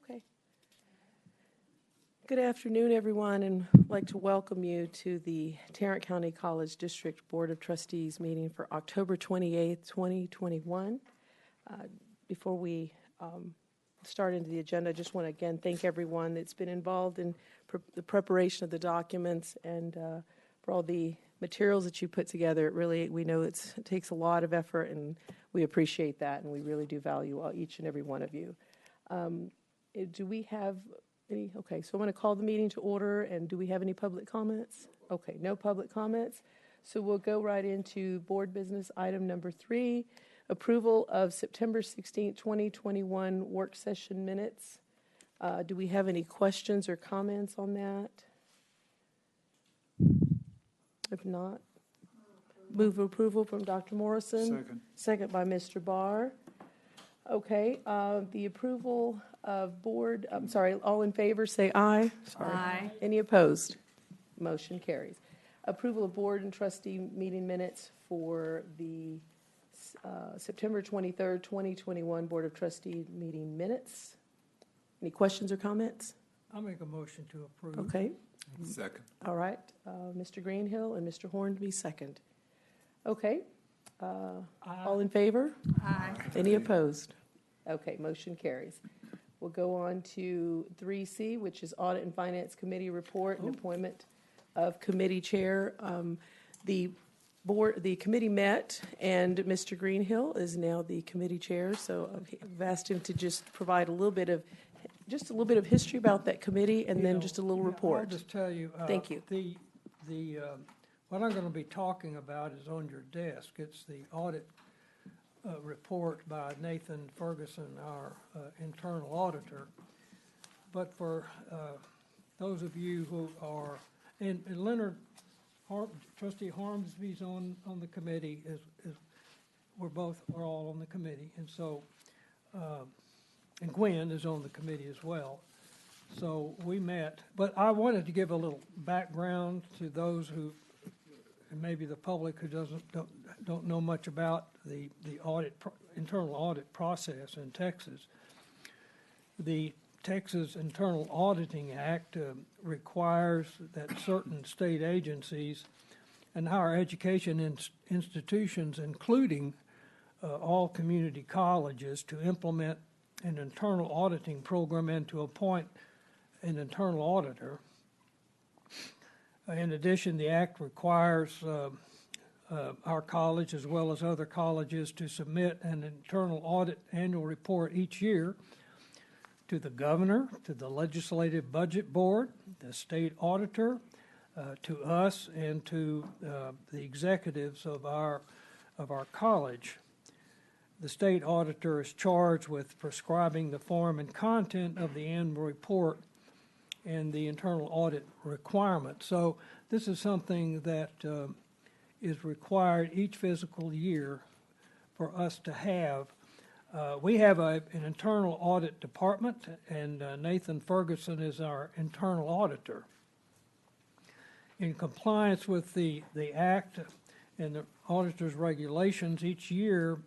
Okay. Good afternoon, everyone, and I'd like to welcome you to the Tarrant County College District Board of Trustees meeting for October 28th, 2021. Before we start into the agenda, I just want to again thank everyone that's been involved in the preparation of the documents and for all the materials that you put together. It really, we know it takes a lot of effort, and we appreciate that, and we really do value each and every one of you. Do we have any? Okay, so I'm going to call the meeting to order, and do we have any public comments? Okay, no public comments. So we'll go right into board business item number 3, approval of September 16, 2021 work session minutes. Do we have any questions or comments on that? If not, move approval from Dr. Morrison. Second. Second by Mr. Barr. Okay, the approval of board, I'm sorry, all in favor say aye. Sorry. Aye. Any opposed? Motion carries. Approval of board and trustee meeting minutes for the September 23rd, 2021 Board of Trustee meeting minutes. Any questions or comments? I'll make a motion to approve. Okay. Second. All right. Mr. Greenhill and Mr. Hornby second. Okay. All in favor? Aye. Any opposed? Okay, motion carries. We'll go on to 3C, which is Audit and Finance Committee report and appointment of committee chair. The committee met, and Mr. Greenhill is now the committee chair. So I've asked him to just provide a little bit of history about that committee, and then just a little report. I'll just tell you. Thank you. What I'm going to be talking about is on your desk. It's the audit report by Nathan Ferguson, our internal auditor. But for those of you who are, and Leonard, Trustee Harmsby's on the committee, we're all on the committee, and so, and Gwen is on the committee as well. So we met, but I wanted to give a little background to those who, and maybe the public who don't know much about the internal audit process in Texas. The Texas Internal Auditing Act requires that certain state agencies and higher education institutions, including all community colleges, to implement an internal auditing program and to appoint an internal auditor. In addition, the Act requires our college, as well as other colleges, to submit an internal audit annual report each year to the governor, to the Legislative Budget Board, the state auditor, to us, and to the executives of our college. The state auditor is charged with prescribing the form and content of the annual report and the internal audit requirement. So this is something that is required each fiscal year for us to have. We have an internal audit department, and Nathan Ferguson is our internal auditor. In compliance with the Act and the auditor's regulations, each year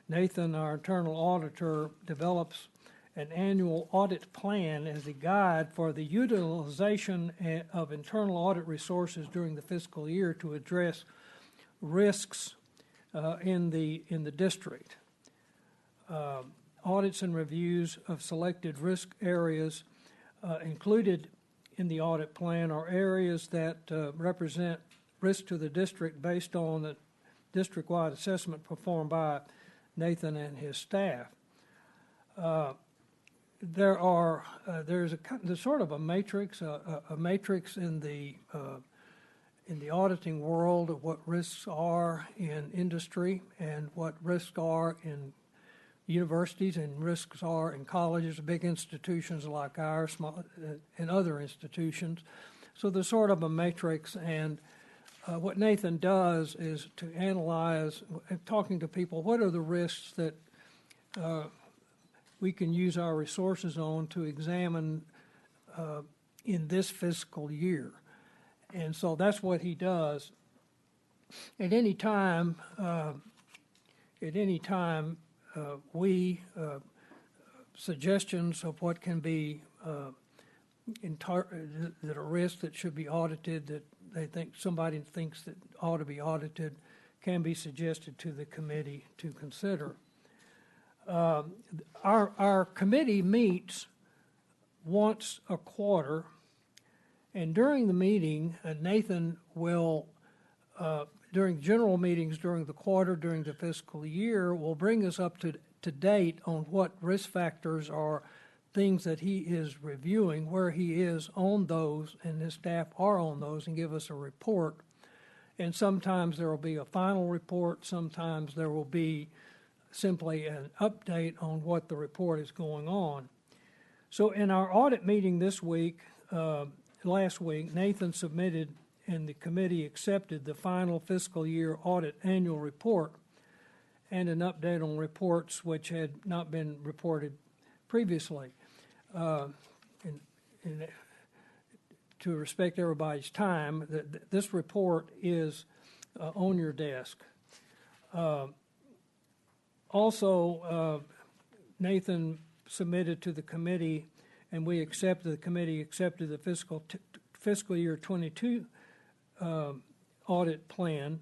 Nathan, our internal auditor, develops an annual audit plan as a guide for the utilization of internal audit resources during the fiscal year to address risks in the district. Audits and reviews of selected risk areas included in the audit plan are areas that represent risk to the district based on the district-wide assessment performed by Nathan and his staff. There's sort of a matrix in the auditing world of what risks are in industry and what risks are in universities and risks are in colleges, big institutions like ours, and other institutions. So there's sort of a matrix, and what Nathan does is to analyze, talking to people, what are the risks that we can use our resources on to examine in this fiscal year. And so that's what he does. At any time, we suggestions of what can be that are risks that should be audited, that they think somebody thinks that ought to be audited, can be suggested to the committee to consider. Our committee meets once a quarter, and during the meeting, Nathan will, during general meetings during the quarter, during the fiscal year, will bring us up to date on what risk factors are things that he is reviewing, where he is on those, and his staff are on those, and give us a report. And sometimes there will be a final report, sometimes there will be simply an update on what the report is going on. So in our audit meeting this week, last week, Nathan submitted and the committee accepted the final fiscal year audit annual report and an update on reports which had not been reported previously. To respect everybody's time, this report is on your desk. Also, Nathan submitted to the committee, and the committee accepted the fiscal year 22 audit plan,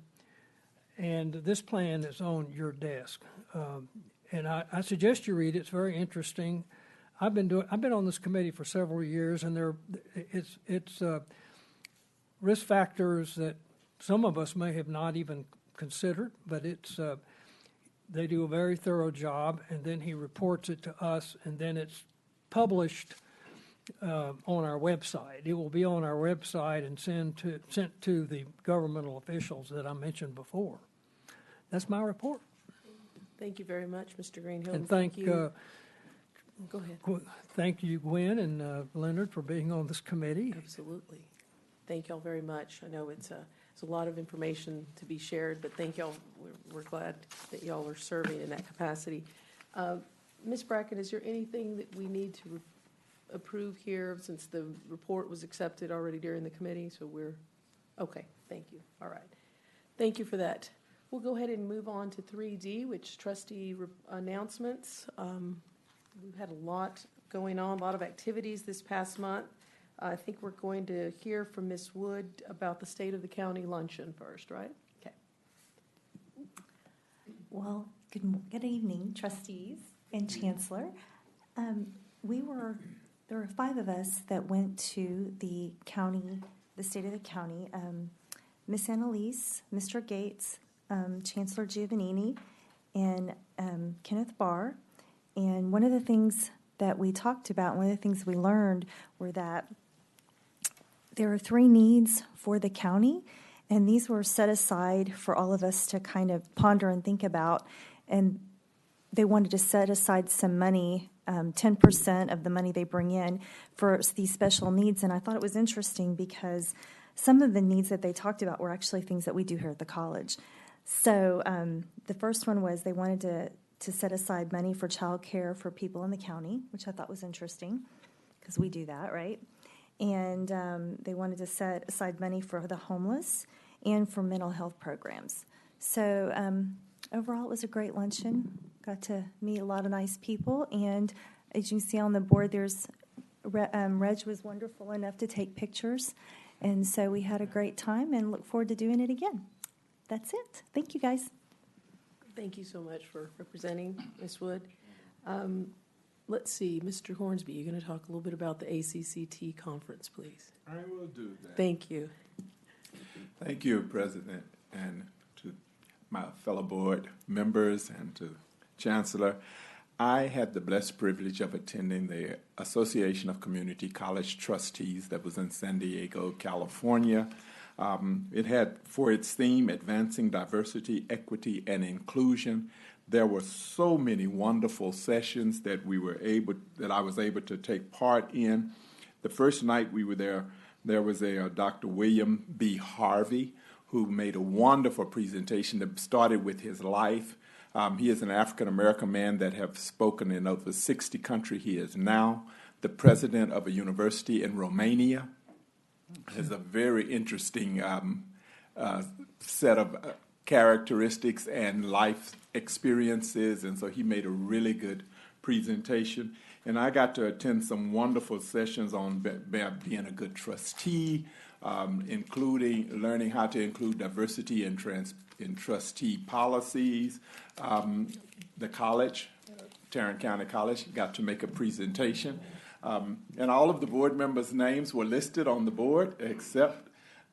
and this plan is on your desk. And I suggest you read it. It's very interesting. I've been on this committee for several years, and it's risk factors that some of us may have not even considered, but they do a very thorough job, and then he reports it to us, and then it's published on our website. It will be on our website and sent to the governmental officials that I mentioned before. That's my report. Thank you very much, Mr. Greenhill. And thank you. Go ahead. Thank you, Gwen and Leonard, for being on this committee. Absolutely. Thank y'all very much. I know it's a lot of information to be shared, but thank y'all. We're glad that y'all are serving in that capacity. Ms. Brackett, is there anything that we need to approve here since the report was accepted already during the committee? So we're okay. Thank you. All right. Thank you for that. We'll go ahead and move on to 3D, which is trustee announcements. We've had a lot going on, a lot of activities this past month. I think we're going to hear from Ms. Wood about the State of the County luncheon first, right? Okay. Well, good evening, trustees and Chancellor. There were 5 of us that went to the State of the County. Miss Annalise, Mr. Gates, Chancellor Giovannini, and Kenneth Barr. And one of the things that we talked about, one of the things we learned were that there are 3 needs for the county, and these were set aside for all of us to kind of ponder and think about. And they wanted to set aside some money, 10% of the money they bring in for these special needs. And I thought it was interesting because some of the needs that they talked about were actually things that we do here at the college. So the first one was they wanted to set aside money for child care for people in the county, which I thought was interesting because we do that, right? And they wanted to set aside money for the homeless and for mental health programs. So overall, it was a great luncheon. Got to meet a lot of nice people. And as you can see on the board, Reg was wonderful enough to take pictures. And so we had a great time and look forward to doing it again. That's it. Thank you, guys. Thank you so much for representing Ms. Wood. Let's see, Mr. Hornsby, you're going to talk a little bit about the ACCT conference, please. I will do that. Thank you. Thank you, President, and to my fellow board members and to Chancellor. I had the blessed privilege of attending the Association of Community College Trustees that was in San Diego, California. It had for its theme advancing diversity, equity, and inclusion. There were so many wonderful sessions that I was able to take part in. The first night we were there was a Dr. William B. Harvey who made a wonderful presentation that started with his life. He is an African-American man that have spoken in over 60 countries. He is now the president of a university in Romania. Has a very interesting set of characteristics and life experiences, and so he made a really good presentation. And I got to attend some wonderful sessions on being a good trustee, including learning how to include diversity in trustee policies. The college, Tarrant County College, got to make a presentation. And all of the board members' names were listed on the board, except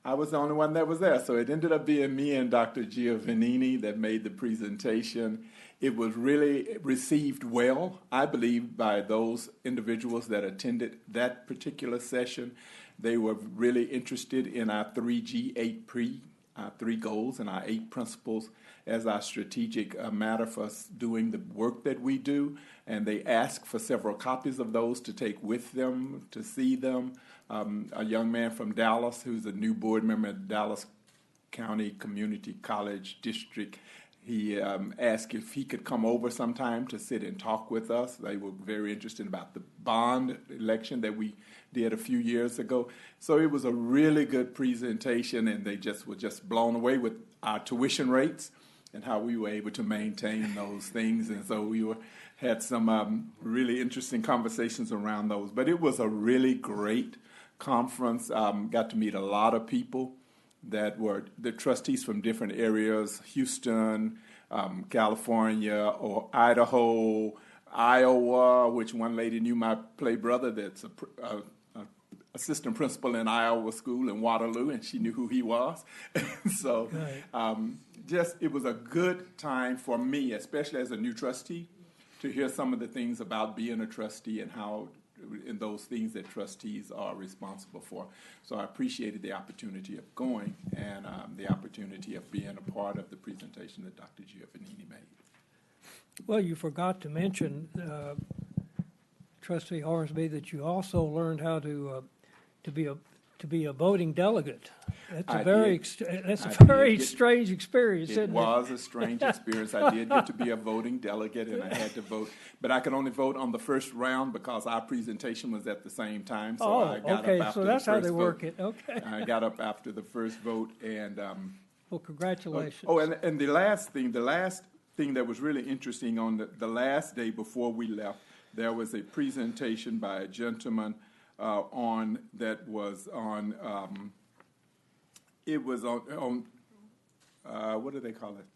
I was the only one that was there. So it ended up being me and Dr. Giovannini that made the presentation. It was really received well, I believe, by those individuals that attended that particular session. They were really interested in our 3G, our 3 goals and our 8 principles as our strategic matter for us doing the work that we do. And they asked for several copies of those to take with them, to see them. A young man from Dallas who's a new board member at Dallas County Community College District, he asked if he could come over sometime to sit and talk with us. They were very interested about the bond election that we did a few years ago. So it was a really good presentation, and they were just blown away with our tuition rates and how we were able to maintain those things. And so we had some really interesting conversations around those. But it was a really great conference. Got to meet a lot of people that were the trustees from different areas: Houston, California, or Idaho, Iowa, which one lady knew my play brother that's a assistant principal in Iowa school in Waterloo, and she knew who he was. So it was a good time for me, especially as a new trustee, to hear some of the things about being a trustee and how and those things that trustees are responsible for. So I appreciated the opportunity of going and the opportunity of being a part of the presentation that Dr. Giovannini made. Well, you forgot to mention, Trustee Hornsby, that you also learned how to be a voting delegate. That's a very strange experience, isn't it? It was a strange experience. I did get to be a voting delegate, and I had to vote. But I could only vote on the first round because our presentation was at the same time. So I got up after so that's the how first they vote. work it. Okay. I got up after the first vote, and well, congratulations. and the last thing that was really interesting on the last day before we left, there was a presentation by a gentleman that was on. It was on what do they call it?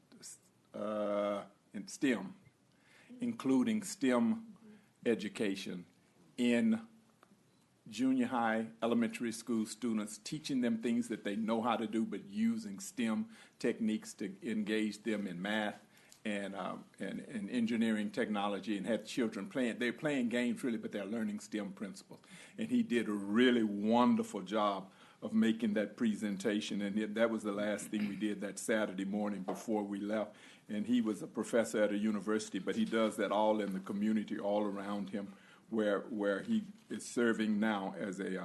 In STEM, including STEM education in junior high, elementary school students, teaching them things that they know how to do, but using STEM techniques to engage them in math and engineering technology, and had children playing. They're playing games really, but they're learning STEM principles. And he did a really wonderful job of making that presentation, and that was the last thing we did that Saturday morning before we left. And he was a professor at a university, but he does that all in the community all around him, where he is serving now as a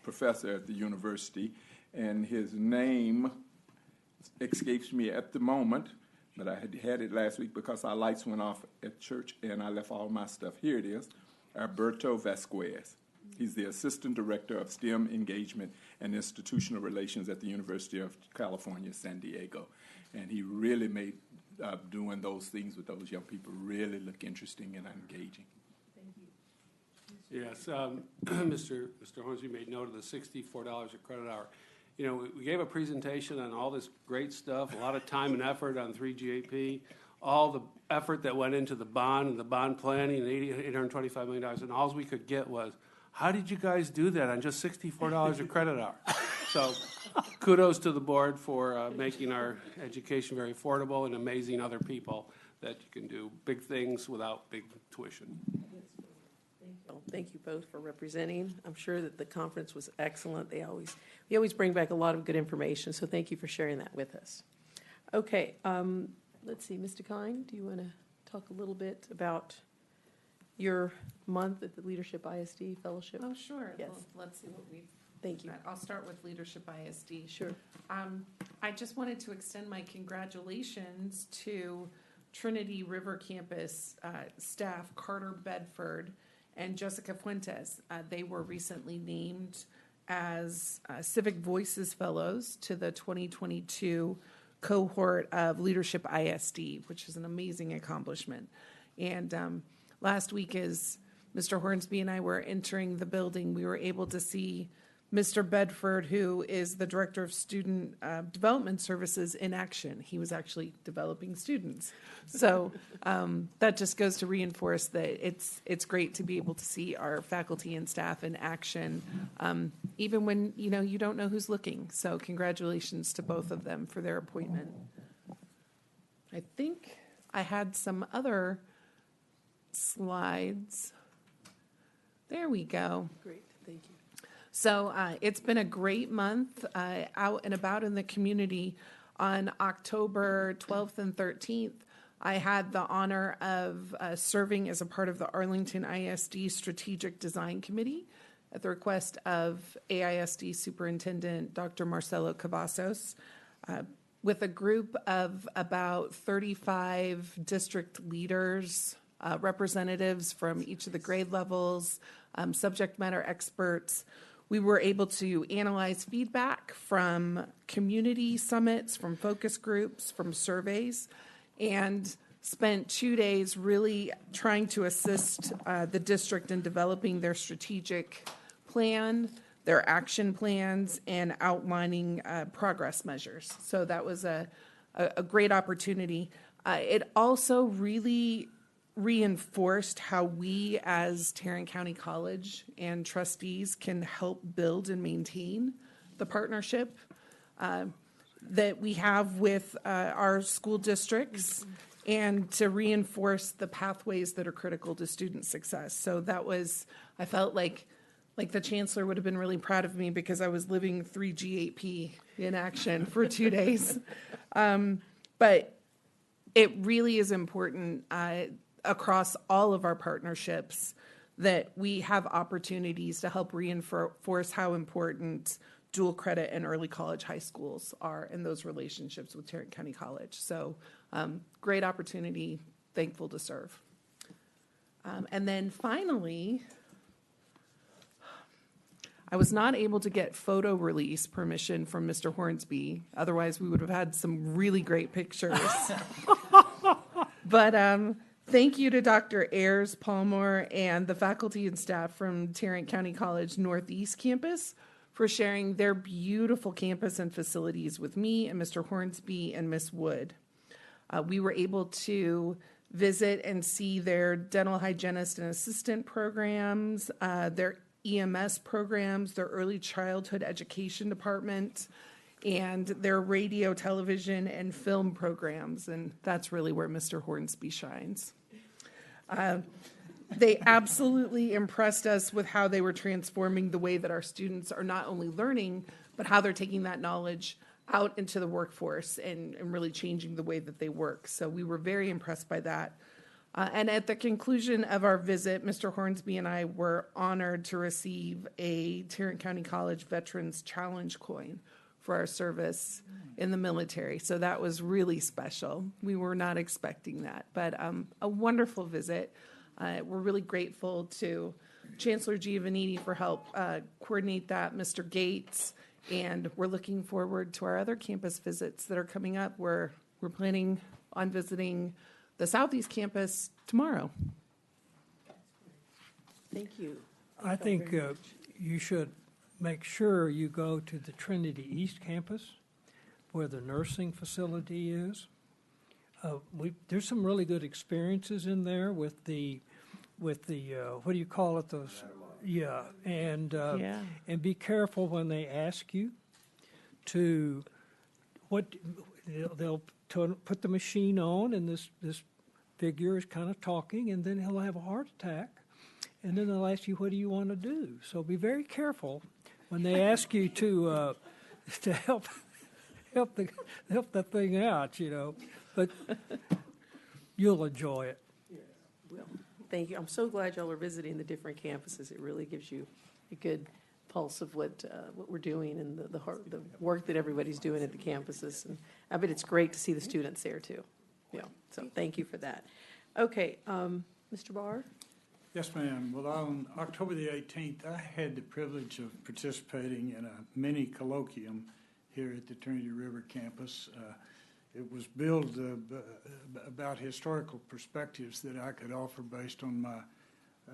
professor at the university. And his name escapes me at the moment, but I had it last week because our lights went off at church, and I left all my stuff. Here it is, Alberto Vasquez. He's the Assistant Director of STEM Engagement and Institutional Relations at the University of California, San Diego. And he really made doing those things with those young people really look interesting and engaging. Thank you. Yes, Mr. Hornsby made note of the $64 a credit hour. You know, we gave a presentation on all this great stuff, a lot of time and effort on 3GAP, all the effort that went into the bond and the bond planning, and $825 million, and all we could get was, how did you guys do that on just $64 a credit hour? So kudos to the board for making our education very affordable and amazing other people that you can do big things without big tuition. Thank you both for representing. I'm sure that the conference was excellent. We always bring back a lot of good information, so thank you for sharing that with us. Okay, let's see, Mr. Kine, do you want to talk a little bit about your month at the Leadership ISD Fellowship? Oh, sure. Yes. Well, let's see what we've Thank you. got. I'll start with Leadership ISD. Sure. I just wanted to extend my congratulations to Trinity River Campus staff, Carter Bedford and Jessica Fuentes. They were recently named as Civic Voices Fellows to the 2022 cohort of Leadership ISD, which is an amazing accomplishment. And last week, as Mr. Hornsby and I were entering the building, we were able to see Mr. Bedford, who is the Director of Student Development Services, in action. He was actually developing students. So that just goes to reinforce that it's great to be able to see our faculty and staff in action, even when, you don't know who's looking. So congratulations to both of them for their appointment. I think I had some other slides. There we go. Great, thank you. So it's been a great month out and about in the community. On October 12th and 13th, I had the honor of serving as a part of the Arlington ISD Strategic Design Committee at the request of AISD Superintendent Dr. Marcelo Cavazos, with a group of about 35 district leaders, representatives from each of the grade levels, subject matter experts. We were able to analyze feedback from community summits, from focus groups, from surveys, and spent 2 days really trying to assist the district in developing their strategic plan, their action plans, and outlining progress measures. So that was a great opportunity. It also really reinforced how we as Tarrant County College and trustees can help build and maintain the partnership that we have with our school districts, and to reinforce the pathways that are critical to student success. So that was, I felt like the Chancellor would have been really proud of me, because I was living 3GAP in action for 2 days. But it really is important across all of our partnerships that we have opportunities to help reinforce how important dual credit and early college high schools are in those relationships with Tarrant County College. So great opportunity, thankful to serve. And then finally, I was not able to get photo release permission from Mr. Hornsby. Otherwise, we would have had some really great pictures. But thank you to Dr. Ayers, Palmer, and the faculty and staff from Tarrant County College Northeast Campus for sharing their beautiful campus and facilities with me and Mr. Hornsby and Ms. Wood. We were able to visit and see their dental hygienist and assistant programs, their EMS programs, their early childhood education department, and their radio, television, and film programs. And that's really where Mr. Hornsby shines. They absolutely impressed us with how they were transforming the way that our students are not only learning, but how they're taking that knowledge out into the workforce and really changing the way that they work. So we were very impressed by that. And at the conclusion of our visit, Mr. Hornsby and I were honored to receive a Tarrant County College Veterans Challenge coin for our service in the military. So that was really special. We were not expecting that, but a wonderful visit. We're really grateful to Chancellor Giovannini for help coordinate that, Mr. Gates, and we're looking forward to our other campus visits that are coming up. We're planning on visiting the Southeast Campus tomorrow. Thank you. I think you should make sure you go to the Trinity East Campus, where the nursing facility is. There's some really good experiences in there with the what do you call it? Those, yeah, and be careful when they ask you to they'll put the machine on, and this figure is kind of talking, and then he'll have a heart attack, and then they'll ask you, what do you want to do? So be very careful when they ask you to help the thing out, but you'll enjoy it. Well, thank you. I'm so glad y'all are visiting the different campuses. It really gives you a good pulse of what we're doing and the work that everybody's doing at the campuses. And I bet it's great to see the students there too. Yeah. So thank you for that. Okay, Mr. Barr. Yes, ma'am. Well, on October the 18th, I had the privilege of participating in a mini colloquium here at the Trinity River Campus. it was billed about historical perspectives that I could offer based on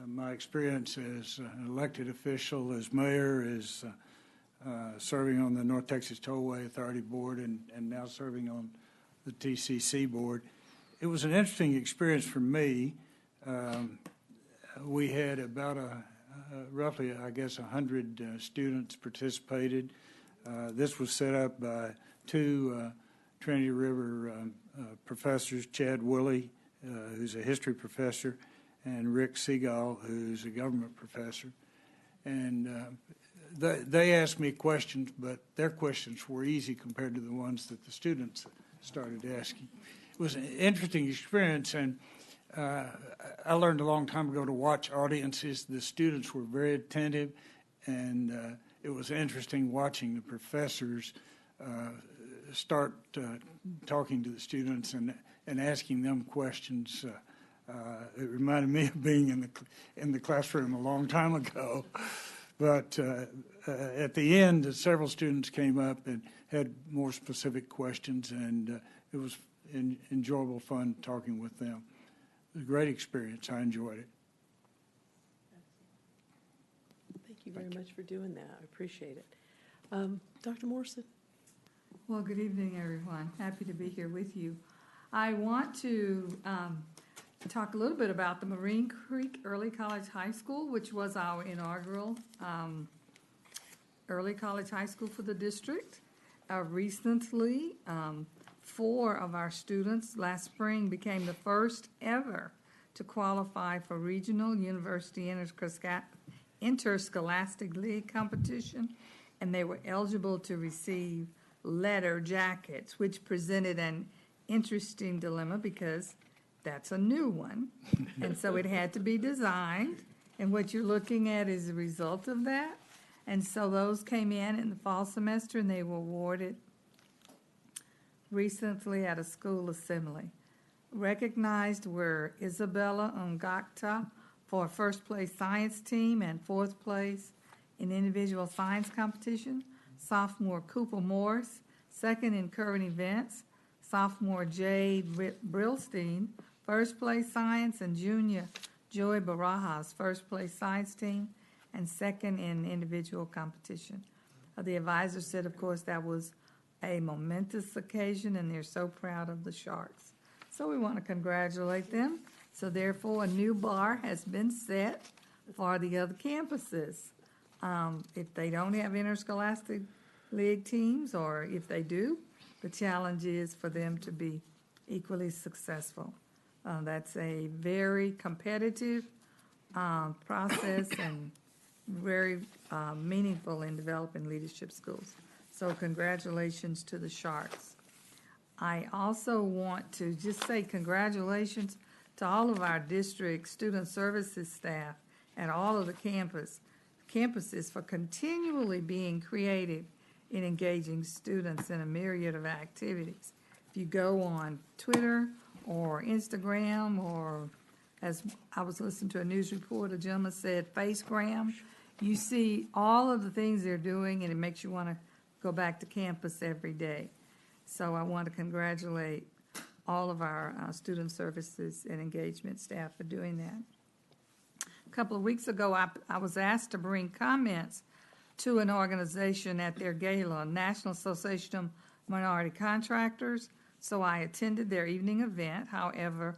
my experience as an elected official, as mayor, as serving on the North Texas Tollway Authority Board, and now serving on the TCC Board. It was an interesting experience for me. We had about roughly, I guess, 100 students participated. This was set up by two Trinity River professors, Chad Woolley, who's a history professor, and Rick Seagal, who's a government professor. And they asked me questions, but their questions were easy compared to the ones that the students started asking. It was an interesting experience, and I learned a long time ago to watch audiences. The students were very attentive, and it was interesting watching the professors start talking to the students and asking them questions. It reminded me of being in the classroom a long time ago. But at the end, several students came up and had more specific questions, and it was enjoyable fun talking with them. It was a great experience. I enjoyed it. Thank you very much for doing that. I appreciate it. Dr. Morrison? Well, good evening, everyone. Happy to be here with you. I want to talk a little bit about the Marine Creek Early College High School, which was our inaugural early college high school for the district. Recently, 4 of our students last spring became the first ever to qualify for Regional University Interscholastic League competition, and they were eligible to receive letter jackets, which presented an interesting dilemma because that's a new one. And so it had to be designed, and what you're looking at is the result of that. And so those came in the fall semester, and they were awarded recently at a school assembly. Recognized were Isabella Ungakta for first place science team and 4th place in individual science competition, sophomore Cooper Morris, 2nd in current events, sophomore Jade Brillstein, first place science, and junior Joy Barajas, first place science team, and 2nd in individual competition. The advisor said, of course, that was a momentous occasion, and they're so proud of the Sharks. So we want to congratulate them. So therefore, a new bar has been set for the other campuses. If they don't have interscholastic league teams, or if they do, the challenge is for them to be equally successful. That's a very competitive process and very meaningful in developing leadership skills. So congratulations to the Sharks. I also want to just say congratulations to all of our district student services staff at all of the campuses for continually being creative in engaging students in a myriad of activities. If you go on Twitter or Instagram, or as I was listening to a news report, a gentleman said Facegram, you see all of the things they're doing, and it makes you want to go back to campus every day. So I want to congratulate all of our student services and engagement staff for doing that. A couple of weeks ago, I was asked to bring comments to an organization at their gala, National Association of Minority Contractors. So I attended their evening event. However,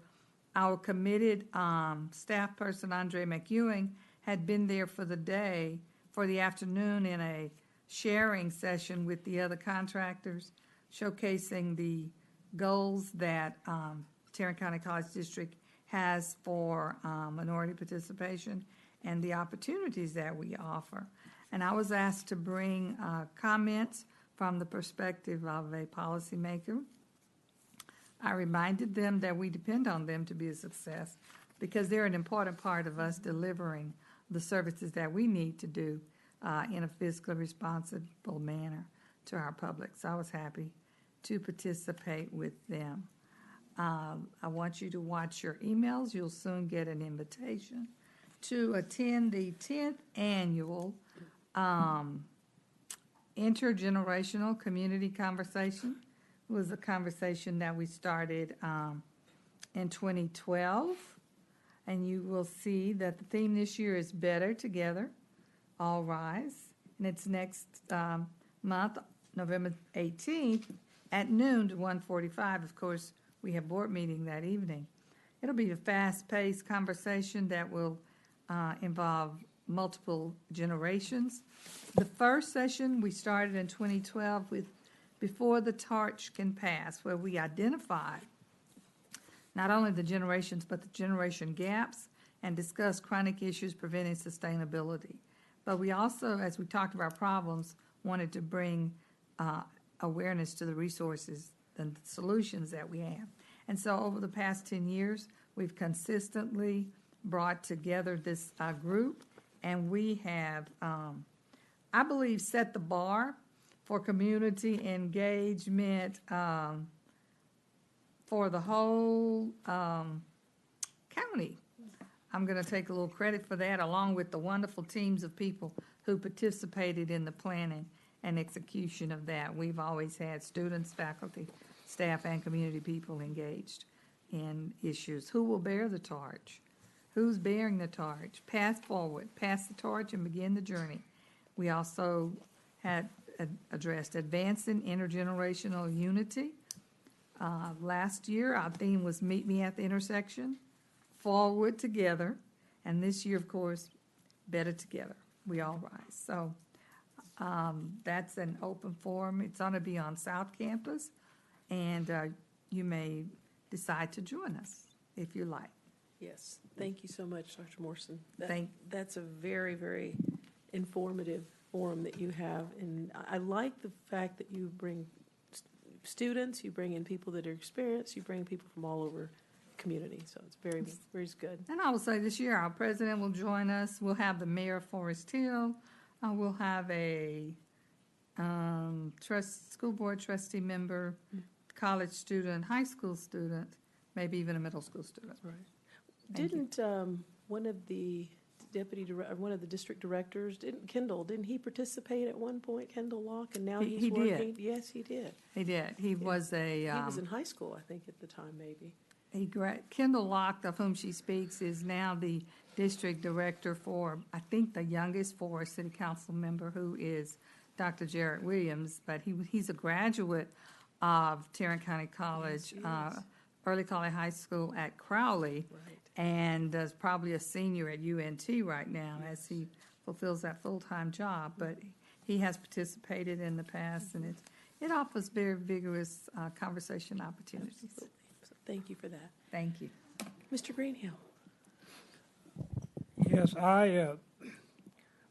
our committed staff person, Andre McEwing, had been there for the day, for the afternoon, in a sharing session with the other contractors, showcasing the goals that Tarrant County College District has for minority participation and the opportunities that we offer. And I was asked to bring comments from the perspective of a policymaker. I reminded them that we depend on them to be a success because they're an important part of us delivering the services that we need to do in a fiscally responsible manner to our public. So I was happy to participate with them. I want you to watch your emails. You'll soon get an invitation to attend the 10th annual intergenerational community conversation, was a conversation that we started in 2012. And you will see that the theme this year is Better Together, All Rise. And it's next month, November 18th, at noon to 1:45. Of course, we have board meeting that evening. It'll be a fast-paced conversation that will involve multiple generations. The first session we started in 2012 with Before the Torch Can Pass, where we identified not only the generations, but the generation gaps and discuss chronic issues preventing sustainability. But we also, as we talked about problems, wanted to bring awareness to the resources and the solutions that we have. And so over the past 10 years, we've consistently brought together this group, and we have, I believe, set the bar for community engagement for the whole county. I'm going to take a little credit for that, along with the wonderful teams of people who participated in the planning and execution of that. We've always had students, faculty, staff, and community people engaged in issues. Who will bear the torch? Who's bearing the torch? Path forward, pass the torch and begin the journey. We also had addressed advancing intergenerational unity. Last year, our theme was Meet Me at the Intersection, Forward Together, and this year, of course, Better Together, We All Rise. So that's an open forum. It's going to be on South Campus, and you may decide to join us if you like. Yes, thank you so much, Dr. Morrison. That's a very, very informative forum that you have, and I like the fact that you bring students, you bring in people that are experienced, you bring people from all over the community, so it's very, very good. And I will say this year, our president will join us. We'll have the mayor of Forest Hill. We'll have a school board trustee member, college student, high school student, maybe even a middle school student. Right. Thank you. Didn't one of the district directors, didn't he participate at one point, Kendall Locke, and now he's working? Did. Yes, he did. He did. He was He was in high school, I think, at the time, maybe. Kendall Locke, of whom she speaks, is now the district director for, I think, the youngest Forest City Council member, who is Dr. Jarrett Williams, but he's a graduate of Tarrant County College, Early College High School at Crowley, Right. and is probably a senior at UNT right now as he fulfills that full-time job. But he has participated in the past, and it offers very vigorous conversation opportunities. Absolutely. So thank you for that. Thank you. Mr. Greenhill. Yes, I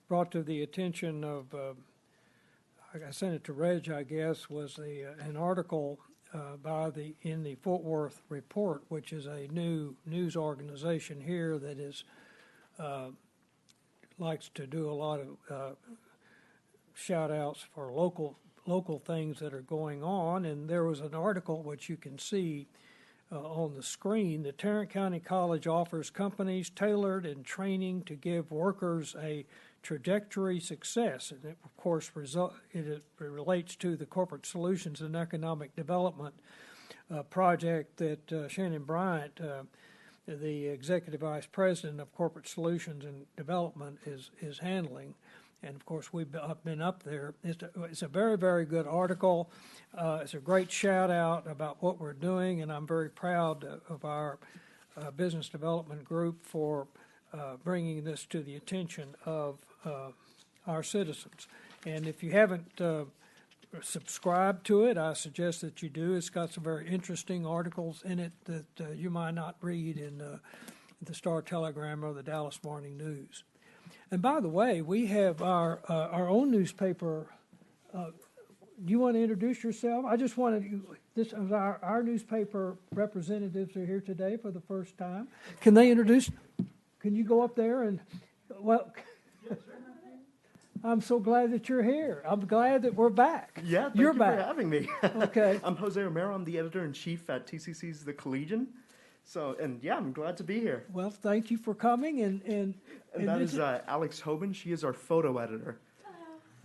brought to the attention of, I sent it to Reg, I guess, was an article in the Fort Worth Report, which is a new news organization here that is likes to do a lot of shout outs for local things that are going on. And there was an article which you can see on the screen. The Tarrant County College offers companies tailored and training to give workers a trajectory success, and it, of course, it relates to the Corporate Solutions and Economic Development project that Shannon Bryant, the Executive Vice President of Corporate Solutions and Development, is handling. And, of course, we've been up there. It's a very, very good article. It's a great shout-out about what we're doing, and I'm very proud of our business development group for bringing this to the attention of our citizens. And if you haven't subscribed to it, I suggest that you do. It's got some very interesting articles in it that you might not read in the Star-Telegram or the Dallas Morning News. And by the way, we have our own newspaper. Do you want to introduce yourself? I just wanted this. Our newspaper representatives are here today for the first time. Can they introduce? Can you go up there and I'm so glad that you're here. I'm glad that we're back. Yeah, thank you're you back. for having me. Okay. I'm Jose Romero. I'm the editor-in-chief at TCC's The Collegian. So, and yeah, I'm glad to be here. Well, thank you for coming. And that is Alex Hoban. She is our photo editor.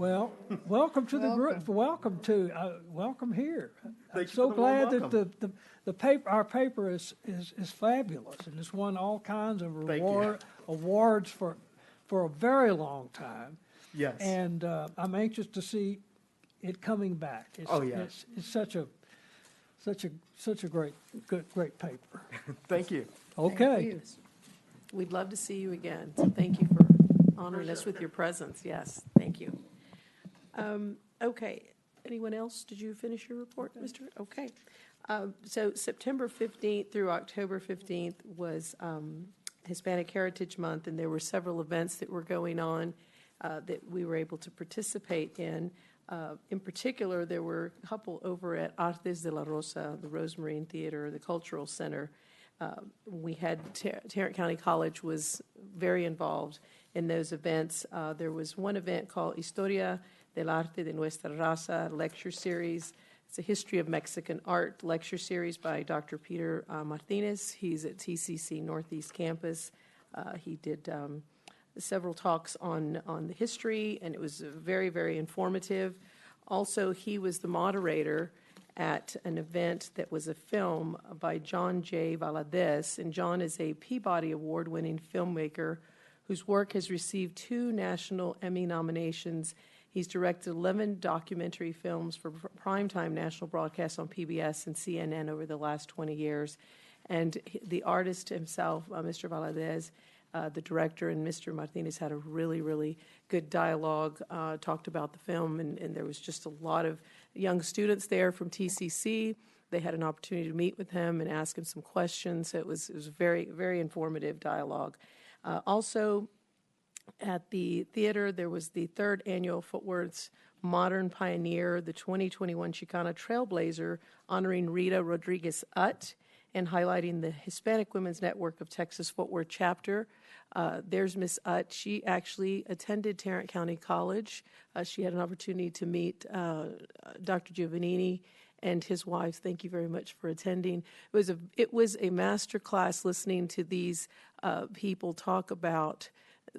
Well, welcome to the group. Welcome here. I'm Thank you so for the warm glad that welcome. the paper, our paper is fabulous, and it's won all kinds of Thank you. awards for a very long time. Yes. And I'm anxious to see it coming back. It's such a great paper. Thank you. Okay. Thank you. We'd love to see you again, so thank you for honoring us with your presence. Yes, thank you. Okay, anyone else? Did you finish your report, Mr.? Okay. So September 15th through October 15th was Hispanic Heritage Month, and there were several events that were going on that we were able to participate in. In particular, there were a couple over at Artes de la Rosa, the Rosemarine Theater, the Cultural Center. We had Tarrant County College was very involved in those events. There was one event called Historia del Arte de Nuestra Raza lecture series. It's a history of Mexican art lecture series by Dr. Peter Martinez. He's at TCC Northeast Campus. He did several talks on the history, and it was very, very informative. Also, he was the moderator at an event that was a film by John J. Valadez, and John is a Peabody Award-winning filmmaker whose work has received 2 National Emmy nominations. He's directed 11 documentary films for primetime national broadcasts on PBS and CNN over the last 20 years. And the artist himself, Mr. Valadez, the director, and Mr. Martinez had a really, really good dialogue, talked about the film, and there was just a lot of young students there from TCC. They had an opportunity to meet with him and ask him some questions. So it was very, very informative dialogue. Also, at the theater, there was the 3rd annual Footworth's Modern Pioneer, the 2021 Chicana Trailblazer, honoring Rita Rodriguez Utt and highlighting the Hispanic Women's Network of Texas Footworth chapter. There's Miss Utt. She actually attended Tarrant County College. She had an opportunity to meet Dr. Giovannini and his wife. Thank you very much for attending. It was a master class listening to these people talk about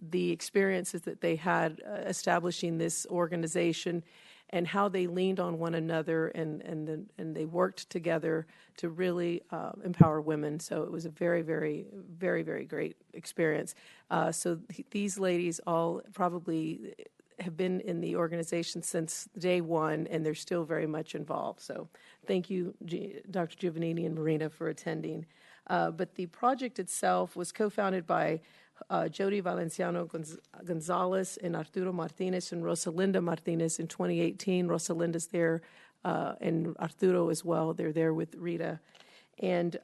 the experiences that they had establishing this organization and how they leaned on one another and they worked together to really empower women. So it was a very, very, very, very great experience. So these ladies all probably have been in the organization since day one, and they're still very much involved. So thank you, Dr. Giovannini and Marina, for attending. But the project itself was co-founded by Jody Valenciano Gonzalez and Arturo Martinez and Rosalinda Martinez in 2018. Rosalinda's there, and Arturo as well. They're there with Rita. And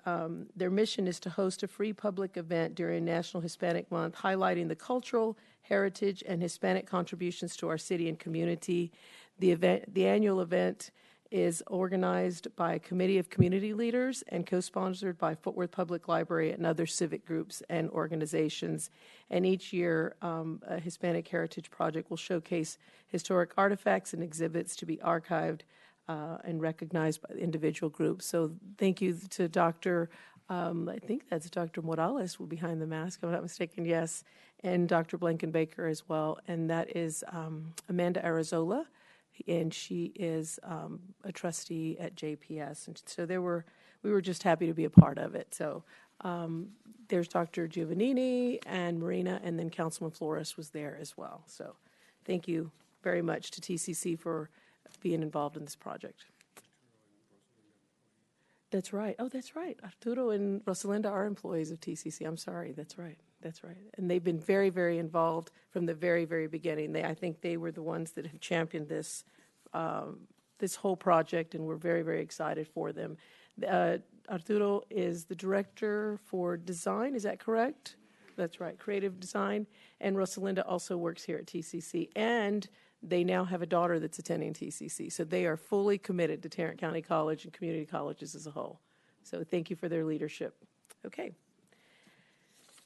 their mission is to host a free public event during National Hispanic Month, highlighting the cultural heritage and Hispanic contributions to our city and community. The annual event is organized by a committee of community leaders and co-sponsored by Fort Worth Public Library and other civic groups and organizations. And each year, a Hispanic Heritage Project will showcase historic artifacts and exhibits to be archived and recognized by individual groups. So thank you to Dr. I think that's Dr. Morales behind the mask, if I'm not mistaken, yes, and Dr. Blankenbaker as well. And that is Amanda Arazola, and she is a trustee at JPS. And so we were just happy to be a part of it. So there's Dr. Giovannini and Marina, and then Councilman Flores was there as well. So thank you very much to TCC for being involved in this project. That's right. Oh, that's right. Arturo and Rosalinda are employees of TCC. I'm sorry. That's right. That's right. And they've been very, very involved from the very, very beginning. I think they were the ones that have championed this this whole project, and we're very, very excited for them. Arturo is the director for design. Is that correct? That's right. Creative design. And Rosalinda also works here at TCC. And they now have a daughter that's attending TCC. So they are fully committed to Tarrant County College and community colleges as a whole. So thank you for their leadership. Okay.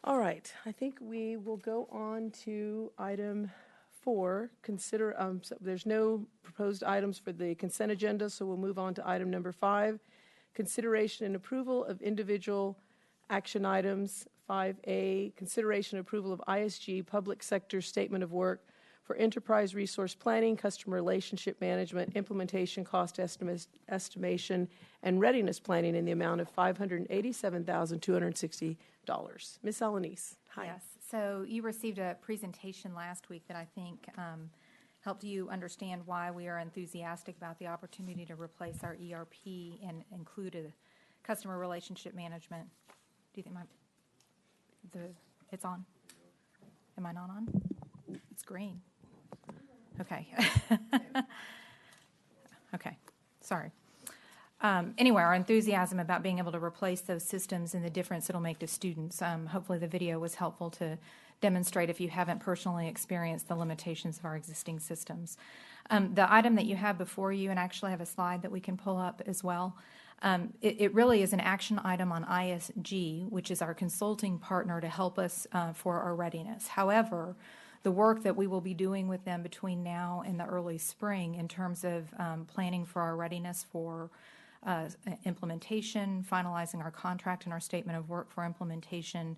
All right. I think we will go on to item 4. So there's no proposed items for the consent agenda, so we'll move on to item number 5. Consideration and approval of individual action items. 5A, consideration and approval of ISG Public Sector Statement of Work for enterprise resource planning, customer relationship management, implementation cost estimation, and readiness planning in the amount of $587,260. Ms. Alanis. Hi. Yes, so you received a presentation last week that I think helped you understand why we are enthusiastic about the opportunity to replace our ERP and include a customer relationship management. Do you think it's on? Am I not on? It's green. Okay. Okay, sorry. Anyway, our enthusiasm about being able to replace those systems and the difference it'll make to students. Hopefully the video was helpful to demonstrate if you haven't personally experienced the limitations of our existing systems. The item that you have before you, and actually have a slide that we can pull up as well, it really is an action item on ISG, which is our consulting partner to help us for our readiness. However, the work that we will be doing with them between now and the early spring in terms of planning for our readiness for implementation, finalizing our contract and our statement of work for implementation,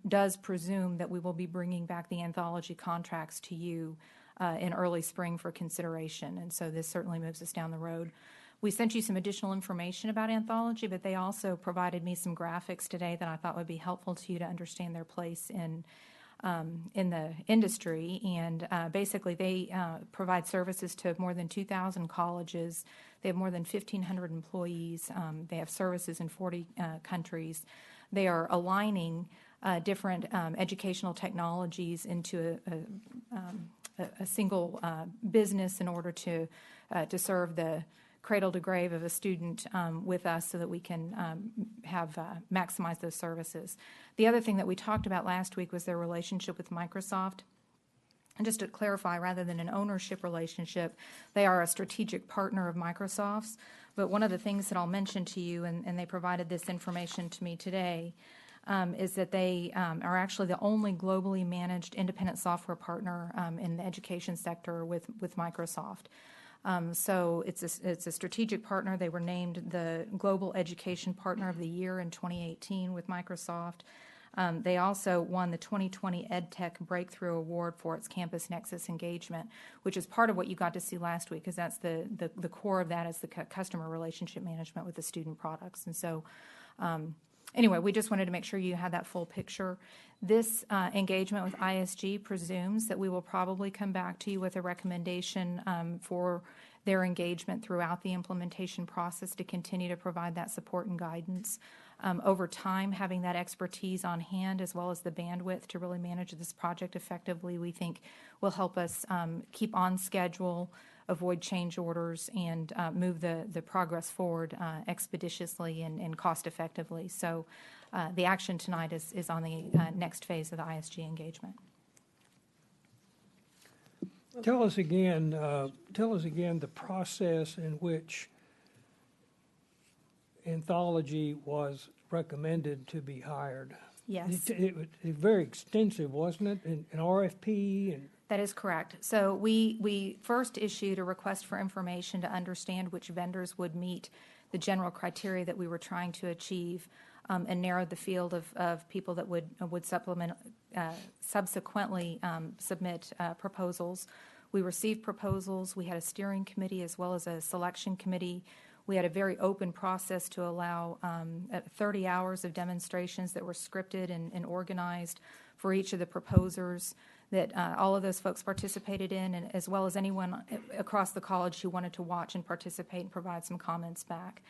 does presume that we will be bringing back the anthology contracts to you in early spring for consideration. And so this certainly moves us down the road. We sent you some additional information about anthology, but they also provided me some graphics today that I thought would be helpful to you to understand their place in the industry. And basically they provide services to more than 2,000 colleges. They have more than 1,500 employees. They have services in 40 countries. They are aligning different educational technologies into a single business in order to serve the cradle to grave of a student with us so that we can maximize those services. The other thing that we talked about last week was their relationship with Microsoft. And just to clarify, rather than an ownership relationship, they are a strategic partner of Microsoft's. But one of the things that I'll mention to you, and they provided this information to me today, is that they are actually the only globally managed independent software partner in the education sector with Microsoft. So it's a strategic partner. They were named the Global Education Partner of the Year in 2018 with Microsoft. They also won the 2020 EdTech Breakthrough Award for its Campus Nexus engagement, which is part of what you got to see last week, because that's the core of that is the customer relationship management with the student products. And so anyway, we just wanted to make sure you had that full picture. This engagement with ISG presumes that we will probably come back to you with a recommendation for their engagement throughout the implementation process to continue to provide that support and guidance. Over time, having that expertise on hand as well as the bandwidth to really manage this project effectively, we think will help us keep on schedule, avoid change orders, and move the progress forward expeditiously and cost effectively. So the action tonight is on the next phase of the ISG engagement. Tell us again the process in which Anthology was recommended to be hired. Yes. It was very extensive, wasn't it? An RFP and... That is correct. So we first issued a request for information to understand which vendors would meet the general criteria that we were trying to achieve, and narrowed the field of people that would subsequently submit proposals. We received proposals. We had a steering committee as well as a selection committee. We had a very open process to allow 30 hours of demonstrations that were scripted and organized for each of the proposers that all of those folks participated in, and as well as anyone across the college who wanted to watch and participate and provide some comments back.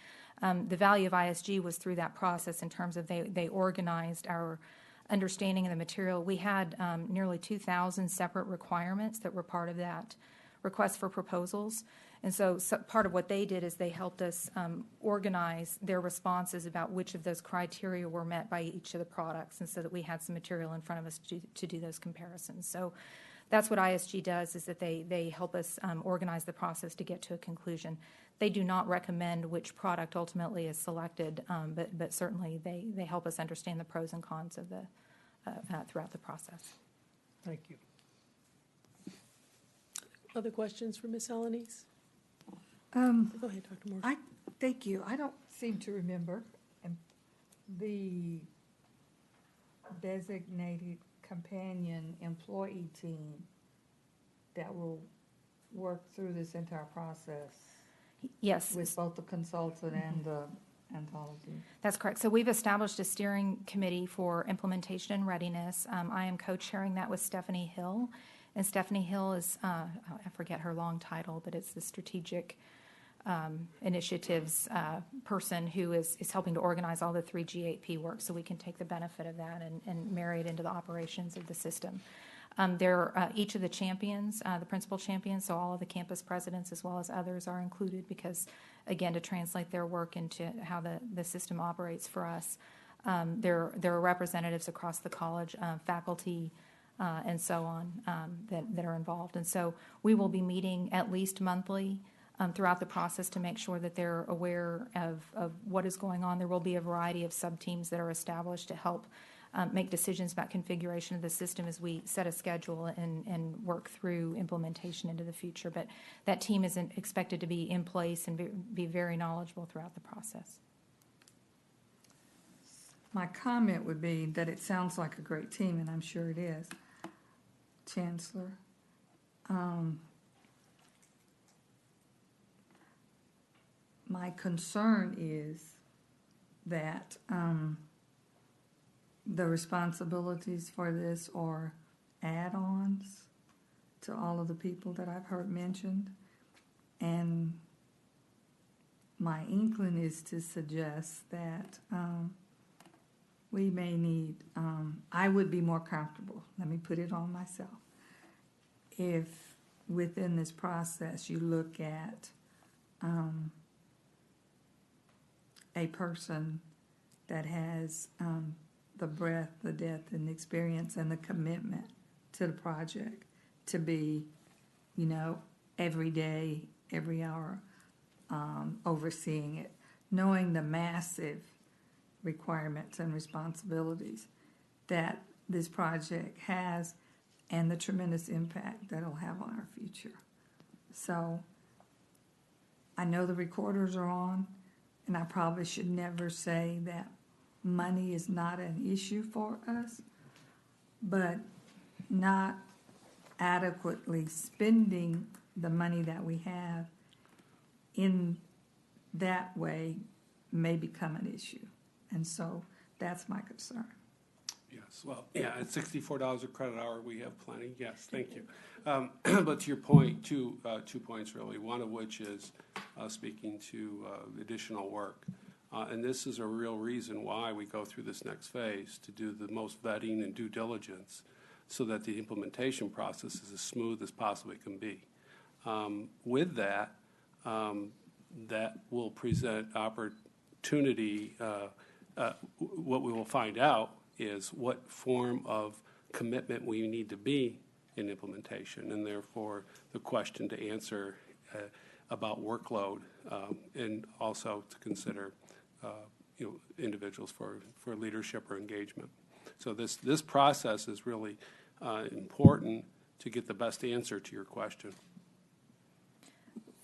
The value of ISG was through that process in terms of they organized our understanding of the material. We had nearly 2,000 separate requirements that were part of that request for proposals. And so part of what they did is they helped us organize their responses about which of those criteria were met by each of the products, and so that we had some material in front of us to do those comparisons. So that's what ISG does, is that they help us organize the process to get to a conclusion. They do not recommend which product ultimately is selected, but certainly they help us understand the pros and cons of the throughout the process. Thank you. Other questions for Ms. Alanis? Go ahead, Dr. Moore. Thank you. I don't seem to remember the designated companion employee team. that will work through this entire process Yes. with both the consultant and the anthology. That's correct. So we've established a steering committee for implementation and readiness. I am co-chairing that with Stephanie Hill. And Stephanie Hill is, I forget her long title, but it's the strategic initiatives person who is helping to organize all the 3G8P work so we can take the benefit of that and marry it into the operations of the system. Each of the champions, the principal champions, so all of the campus presidents as well as others are included because, again, to translate their work into how the system operates for us. There are representatives across the college, faculty, and so on that are involved. And so we will be meeting at least monthly throughout the process to make sure that they're aware of what is going on. There will be a variety of sub-teams that are established to help make decisions about configuration of the system as we set a schedule and work through implementation into the future. But that team is expected to be in place and be very knowledgeable throughout the process. My comment would be that it sounds like a great team, and I'm sure it is. Chancellor, my concern is that the responsibilities for this are add-ons to all of the people that I've heard mentioned. And my inkling is to suggest that we may need, I would be more comfortable, let me put it on myself, if within this process you look at a person that has the breadth, the depth, and the experience and the commitment to the project to be, every day, every hour, overseeing it, knowing the massive requirements and responsibilities that this project has and the tremendous impact that it'll have on our future. So I know the recorders are on, and I probably should never say that money is not an issue for us, but not adequately spending the money that we have in that way may become an issue. And so that's my concern. Yes, well, yeah, at $64 a credit hour, we have plenty. Yes, thank you. But to your point, two points really, one of which is speaking to additional work. And this is a real reason why we go through this next phase, to do the most vetting and due diligence so that the implementation process is as smooth as possibly can be. With that, that will present opportunity. What we will find out is what form of commitment we need to be in implementation, and therefore the question to answer about workload, and also to consider individuals for leadership or engagement. So this process is really important to get the best answer to your question.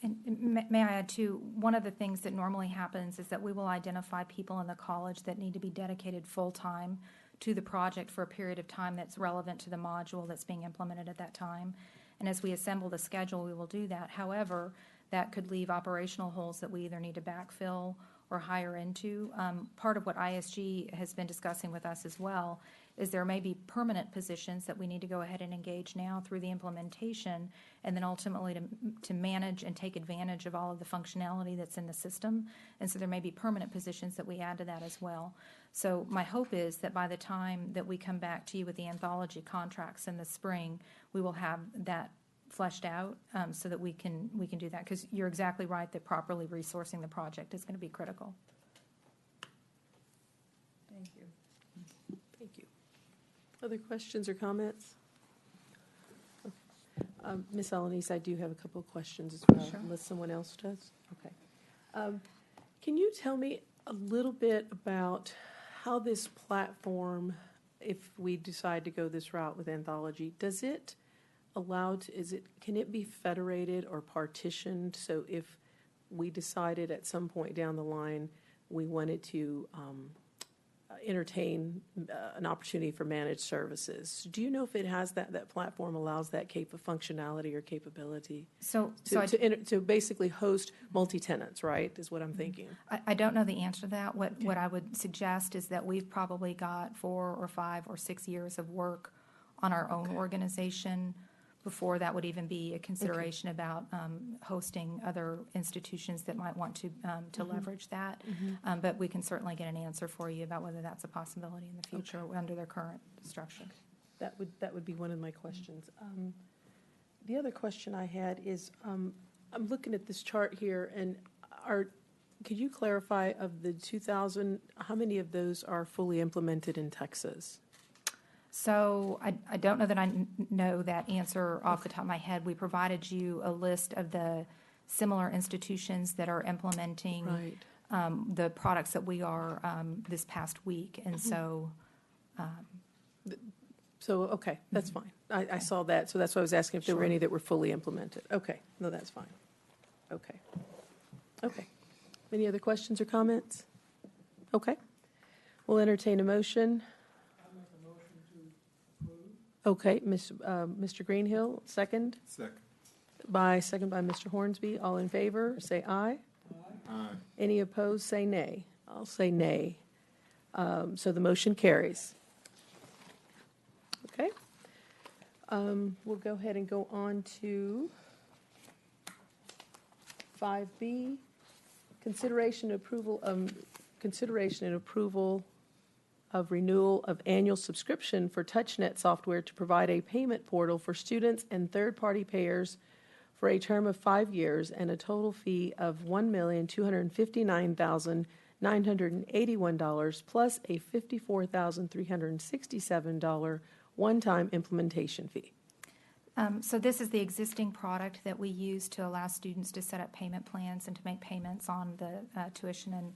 And may I add, too, one of the things that normally happens is that we will identify people in the college that need to be dedicated full-time to the project for a period of time that's relevant to the module that's being implemented at that time. And as we assemble the schedule, we will do that. However, that could leave operational holes that we either need to backfill or hire into. Part of what ISG has been discussing with us as well is there may be permanent positions that we need to go ahead and engage now through the implementation, and then ultimately to manage and take advantage of all of the functionality that's in the system. And so there may be permanent positions that we add to that as well. So my hope is that by the time that we come back to you with the anthology contracts in the spring, we will have that fleshed out so that we can do that, because you're exactly right that properly resourcing the project is going to be critical. Thank you. Thank you. Other questions or comments? Ms. Alanis, I do have a couple of questions as well, Sure. unless someone else does. Okay. Can you tell me a little bit about how this platform, if we decide to go this route with anthology, does it allow can it be federated or partitioned? So if we decided at some point down the line we wanted to entertain an opportunity for managed services. Do you know if it has that platform allows that functionality or capability? To basically host multi-tenants, right, is what I'm thinking. I don't know the answer to that. What I would suggest is that we've probably got 4 or 5 or 6 years of work on our own organization before that would even be a consideration about hosting other institutions that might want to leverage that. But we can certainly get an answer for you about whether that's a possibility in the future under their current structure. That would be one of my questions. The other question I had is, I'm looking at this chart here, and could you clarify of the 2,000, how many of those are fully implemented in Texas? So I don't know that I know that answer off the top of my head. We provided you a list of the similar institutions that are implementing the products that we are this past week. And so... okay, that's fine. I saw that, so that's why I was asking if there were any that were fully implemented. Okay, no, that's fine. Okay. Any other questions or comments? Okay. We'll entertain a motion. Okay, Mr. Greenhill, second? Second. Second by Mr. Hornsby. All in favor, say aye. Aye. Any opposed, say nay. I'll say nay. So the motion carries. Okay. We'll go ahead and go on to 5B, consideration and approval of renewal of annual subscription for TouchNet software to provide a payment portal for students and third-party payers for a term of 5 years and a total fee of $1,259,981 plus a $54,367 one-time implementation fee. So this is the existing product that we use to allow students to set up payment plans and to make payments on the tuition and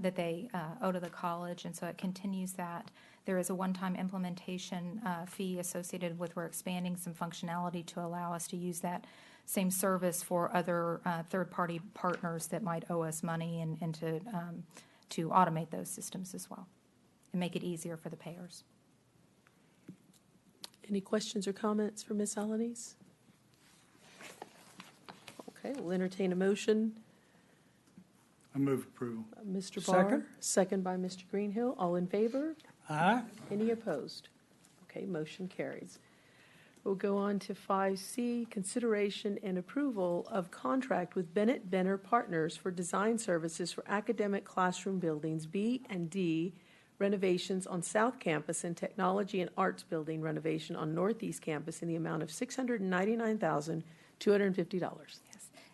that they owe to the college, and so it continues that. There is a one-time implementation fee associated with we're expanding some functionality to allow us to use that same service for other third-party partners that might owe us money and to automate those systems as well and make it easier for the payers. Any questions or comments for Ms. Alanis? Okay, we'll entertain a motion. I move approval. Mr. Barr. Second. Second by Mr. Greenhill. All in favor? Aye. Any opposed? Okay, motion carries. We'll go on to 5C, consideration and approval of contract with Bennet Benner Partners for design services for academic classroom buildings B and D renovations on South Campus and technology and arts building renovation on Northeast Campus in the amount of $699,250.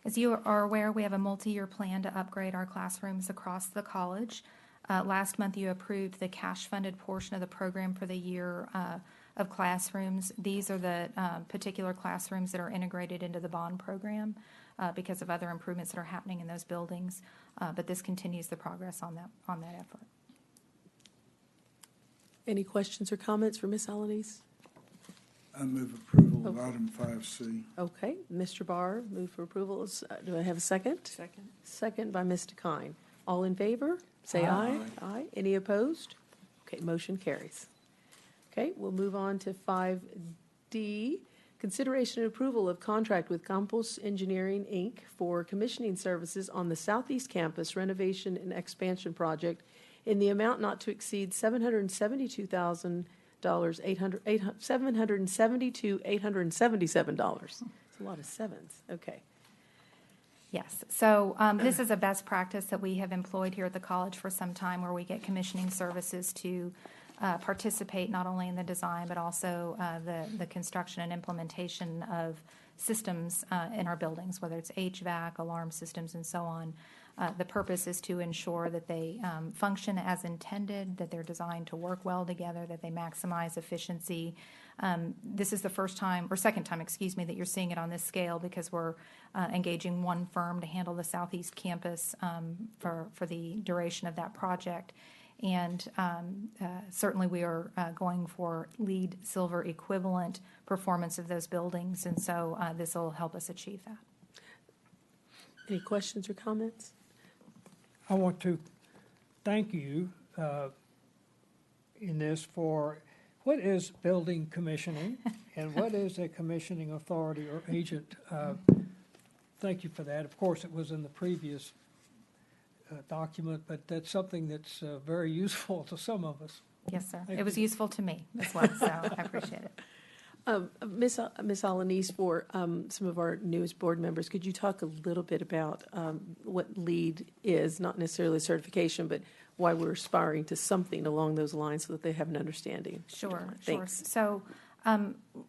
As you are aware, we have a multi-year plan to upgrade our classrooms across the college. Last month, you approved the cash-funded portion of the program for the year of classrooms. These are the particular classrooms that are integrated into the bond program because of other improvements that are happening in those buildings. But this continues the progress on that effort. Any questions or comments for Ms. Alanis? I move approval of item 5C. Okay, Mr. Barr, move for approval. Do I have a second? Second. Second by Ms. DeKine. All in favor? Say aye. Aye. Any opposed? Okay, motion carries. Okay, we'll move on to 5D, consideration and approval of contract with Campos Engineering, Inc. for commissioning services on the Southeast Campus renovation and expansion project in the amount not to exceed $772,877. It's a lot of sevens. Okay. Yes. So this is a best practice that we have employed here at the college for some time where we get commissioning services to participate not only in the design but also the construction and implementation of systems in our buildings, whether it's HVAC, alarm systems, and so on. The purpose is to ensure that they function as intended, that they're designed to work well together, that they maximize efficiency. This is the second time, that you're seeing it on this scale because we're engaging one firm to handle the Southeast Campus for the duration of that project. And certainly we are going for LEED Silver equivalent performance of those buildings, and so this will help us achieve that. Any questions or comments? I want to thank you in this for what is building commissioning and what is a commissioning authority or agent. Thank you for that. Of course, it was in the previous document, but that's something that's very useful to some of us. Yes, sir. Thank It was you. useful to me as well, so I appreciate it. Ms. Alanis, for some of our newest board members, could you talk a little bit about what LEAD is, not necessarily certification, but why we're aspiring to something along those lines so that they have an understanding? Sure. Thanks. So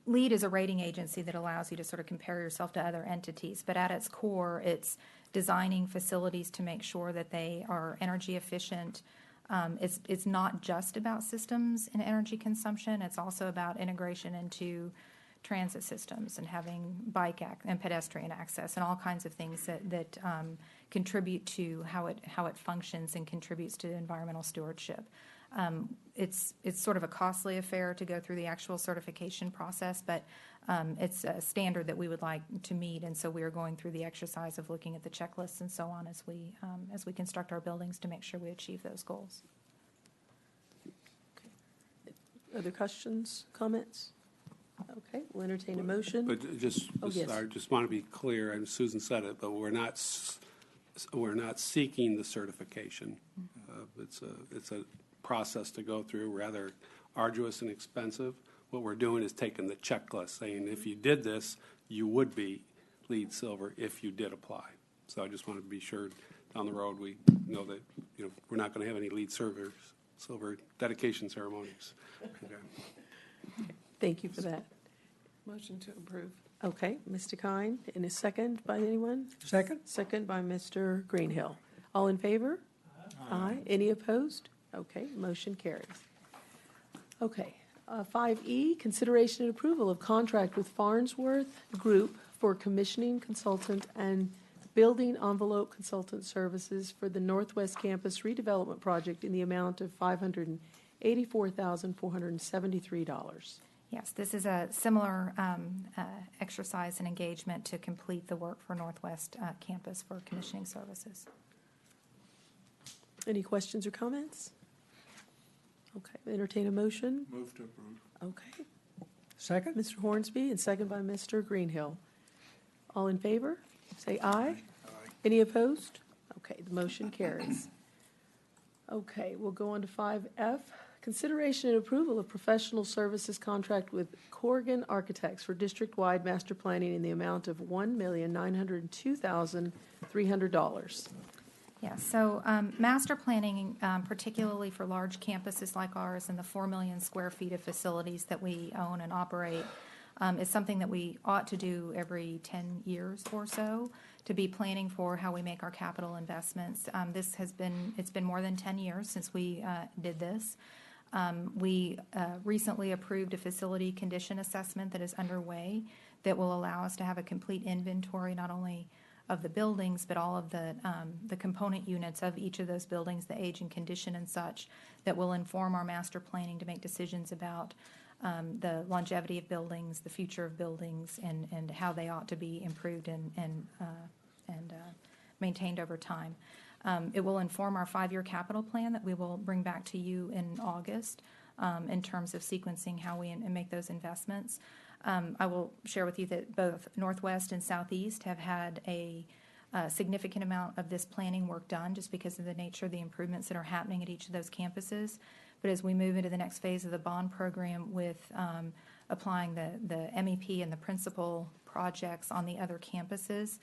LEAD is a rating agency that allows you to sort of compare yourself to other entities, but at its core, it's designing facilities to make sure that they are energy efficient. It's not just about systems and energy consumption. It's also about integration into transit systems and having and pedestrian access and all kinds of things that contribute to how it functions and contributes to environmental stewardship. It's sort of a costly affair to go through the actual certification process, but it's a standard that we would like to meet, and so we are going through the exercise of looking at the checklists and so on as we construct our buildings to make sure we achieve those goals. Other questions, comments? Okay, we'll entertain a motion. But just, yes. I just want to be clear, and Susan said it, but we're not seeking the certification. It's a process to go through, rather arduous and expensive. What we're doing is taking the checklist, saying if you did this, you would be LEED Silver if you did apply. So I just want to be sure down the road we know that we're not going to have any LEED Silver dedication ceremonies. Okay. Thank you for that. Motion to approve. Okay, Mr. Kine, in a second by anyone? Second? Second by Mr. Greenhill. All in favor? Aye. Any opposed? Okay, motion carries. Okay, 5E, consideration and approval of contract with Farnsworth Group for commissioning consultant and building envelope consultant services for the Northwest Campus redevelopment project in the amount of $584,473. Yes, this is a similar exercise and engagement to complete the work for Northwest Campus for commissioning services. Any questions or comments? Okay, entertain a motion. Move to approve. Okay, Second? Mr. Hornsby, and second by Mr. Greenhill. All in favor? Say aye. Any opposed? Okay, the motion carries. Okay, we'll go on to 5F. Consideration and approval of professional services contract with Corgan Architects for district-wide master planning in the amount of $1,902,300. Yeah, so master planning, particularly for large campuses like ours and the 4 million square feet of facilities that we own and operate, is something that we ought to do every 10 years or so to be planning for how we make our capital investments. It's been more than 10 years since we did this. We recently approved a facility condition assessment that is underway that will allow us to have a complete inventory not only of the buildings, but all of the component units of each of those buildings, the age and condition and such, that will inform our master planning to make decisions about the longevity of buildings, the future of buildings, and how they ought to be improved and maintained over time. It will inform our 5-year capital plan that we will bring back to you in August in terms of sequencing how we make those investments. I will share with you that both Northwest and Southeast have had a significant amount of this planning work done just because of the nature of the improvements that are happening at each of those campuses. But as we move into the next phase of the bond program with applying the MEP and the principal projects on the other campuses,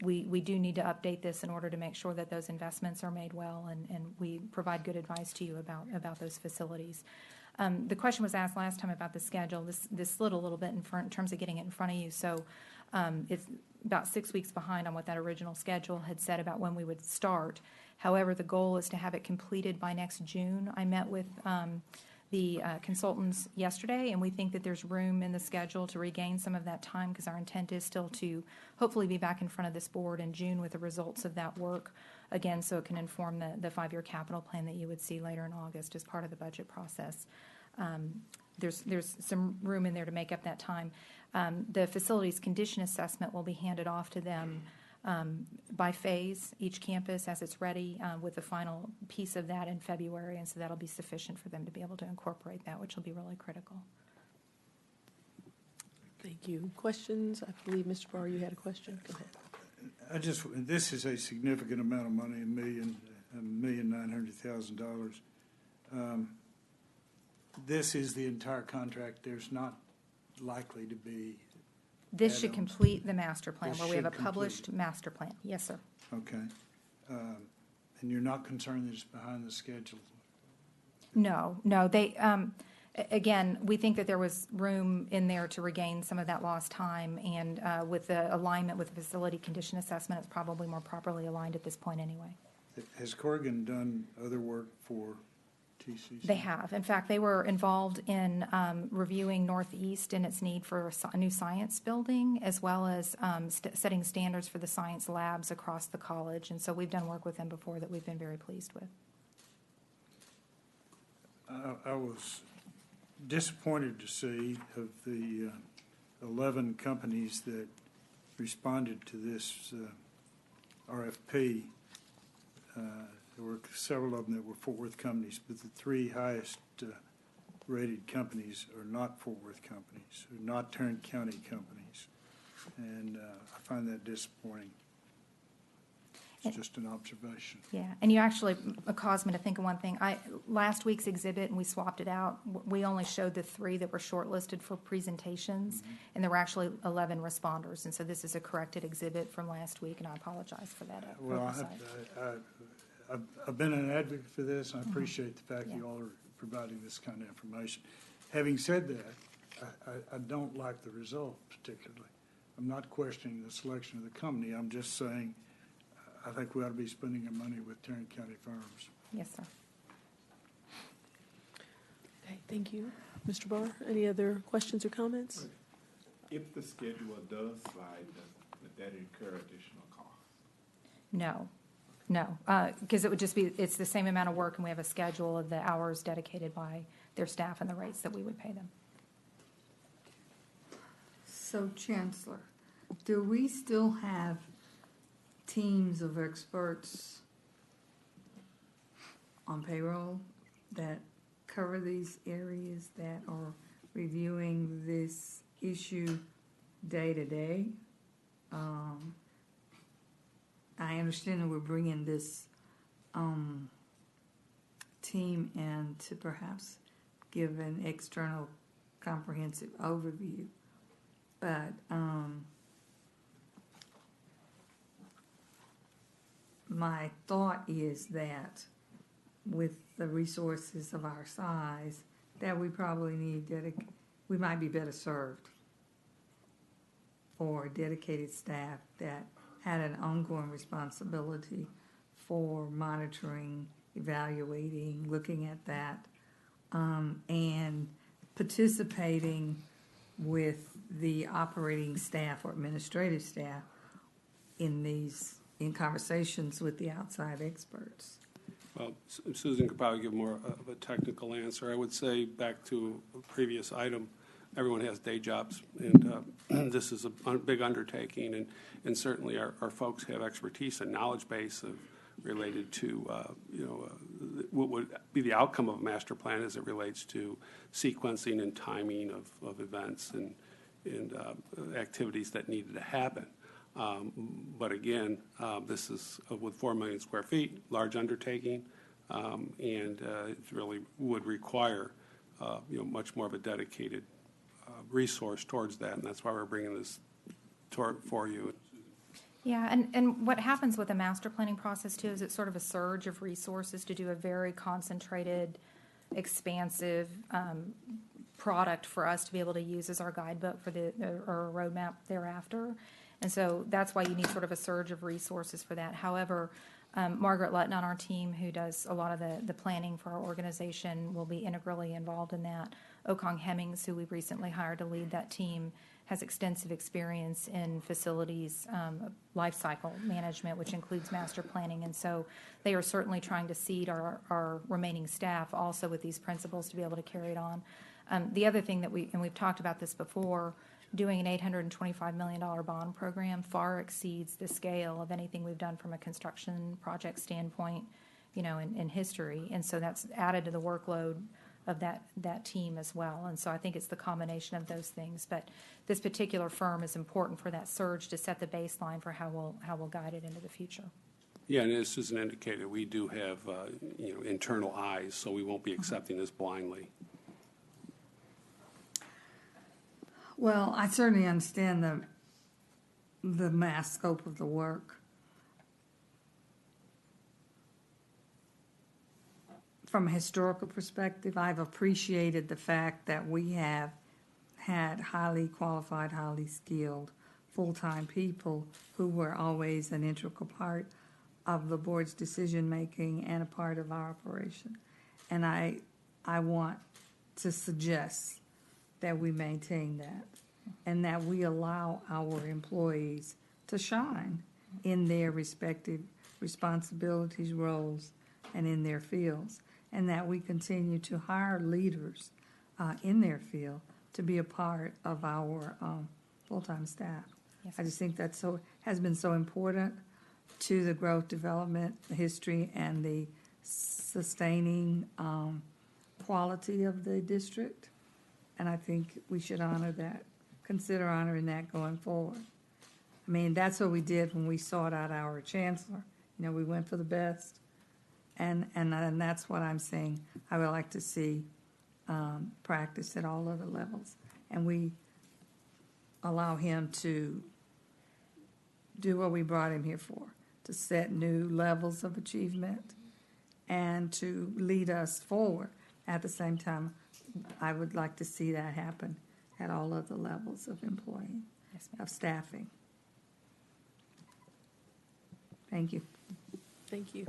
we do need to update this in order to make sure that those investments are made well and we provide good advice to you about those facilities. The question was asked last time about the schedule. This slid a little bit in terms of getting it in front of you. So it's about 6 weeks behind on what that original schedule had said about when we would start. However, the goal is to have it completed by next June. I met with the consultants yesterday, and we think that there's room in the schedule to regain some of that time because our intent is still to hopefully be back in front of this board in June with the results of that work, again, so it can inform the 5-year capital plan that you would see later in August as part of the budget process. There's some room in there to make up that time. The facilities condition assessment will be handed off to them by phase, each campus as it's ready, with the final piece of that in February, and so that'll be sufficient for them to be able to incorporate that, which will be really critical. Thank you. Questions? I believe, Mr. Barr, you had a question. Go ahead. This is a significant amount of money, $1,900,000. This is the entire contract. There's not likely to be. This should add-ons. complete the master plan, This where we have a should complete published master plan. Yes, sir. Okay. And you're not concerned that it's behind the schedule? No, they, again, we think that there was room in there to regain some of that lost time, and with the alignment with the facility condition assessment, it's probably more properly aligned at this point anyway. Has Corgan done other work for TCC? They have. In fact, they were involved in reviewing Northeast and its need for a new science building, as well as setting standards for the science labs across the college. And so we've done work with them before that we've been very pleased with. I was disappointed to see of the 11 companies that responded to this RFP. There were several of them that were Fort Worth companies, but the three highest rated companies are not Fort Worth companies, are not Tarrant County companies, and I find that disappointing. It's just an observation. Yeah, and you actually caused me to think of one thing. Last week's exhibit, and we swapped it out, we only showed the 3 that were shortlisted for presentations, and there were actually 11 responders, and so this is a corrected exhibit from last week, and I apologize for that oversight. I've been an advocate for this, and I appreciate the fact you all are providing this kind of information. Having said that, I don't like the result particularly. I'm not questioning the selection of the company. I'm just saying I think we ought to be spending our money with Tarrant County firms. Yes, sir. Okay, thank you. Mr. Barr, any other questions or comments? If the schedule does slide, would that incur additional costs? No, because it would just be, it's the same amount of work, and we have a schedule of the hours dedicated by their staff and the rates that we would pay them. So, Chancellor, do we still have teams of experts on payroll that cover these areas, that are reviewing this issue day to day? I understand that we're bringing this team in to perhaps give an external comprehensive overview, but my thought is that with the resources of our size, that we probably need we might be better served for dedicated staff that had an ongoing responsibility for monitoring, evaluating, looking at that, and participating with the operating staff or administrative staff in conversations with the outside experts. Well, Susan could probably give more of a technical answer. I would say, back to a previous item, everyone has day jobs, and this is a big undertaking, and certainly our folks have expertise and knowledge base related to what would be the outcome of a master plan as it relates to sequencing and timing of events and activities that needed to happen. But again, this is with 4 million square feet, large undertaking, and it really would require much more of a dedicated resource towards that, and that's why we're bringing this for you. Yeah, and what happens with the master planning process too is it's sort of a surge of resources to do a very concentrated, expansive product for us to be able to use as our guidebook for or roadmap thereafter. And so that's why you need sort of a surge of resources for that. However, Margaret Lutton on our team, who does a lot of the planning for our organization, will be integrally involved in that. Okong Hemmings, who we've recently hired to lead that team, has extensive experience in facilities life cycle management, which includes master planning. And so they are certainly trying to seed our remaining staff also with these principles to be able to carry it on. The other thing that we've talked about this before, doing an $825 million bond program far exceeds the scale of anything we've done from a construction project standpoint, in history. And so that's added to the workload of that team as well. And so I think it's the combination of those things. But this particular firm is important for that surge to set the baseline for how we'll guide it into the future. Yeah, and this is an indicator. We do have, internal eyes, so we won't be accepting this blindly. Well, I certainly understand the mass scope of the work. From a historical perspective, I've appreciated the fact that we have had highly qualified, highly skilled, full-time people who were always an integral part of the board's decision-making and a part of our operation. And I want to suggest that we maintain that and that we allow our employees to shine in their respective responsibilities, roles, and in their fields, and that we continue to hire leaders in their field to be a part of our full-time staff. Yes. I just think that has been so important to the growth, development, the history, and the sustaining quality of the district. And I think we should honor that, consider honoring that going forward. I mean, that's what we did when we sought out our chancellor. We went for the best. And that's what I'm saying I would like to see practice at all other levels. And we allow him to do what we brought him here for, to set new levels of achievement and to lead us forward. At the same time, I would like to see that happen at all other levels of employing, of staffing. Thank you. Thank you.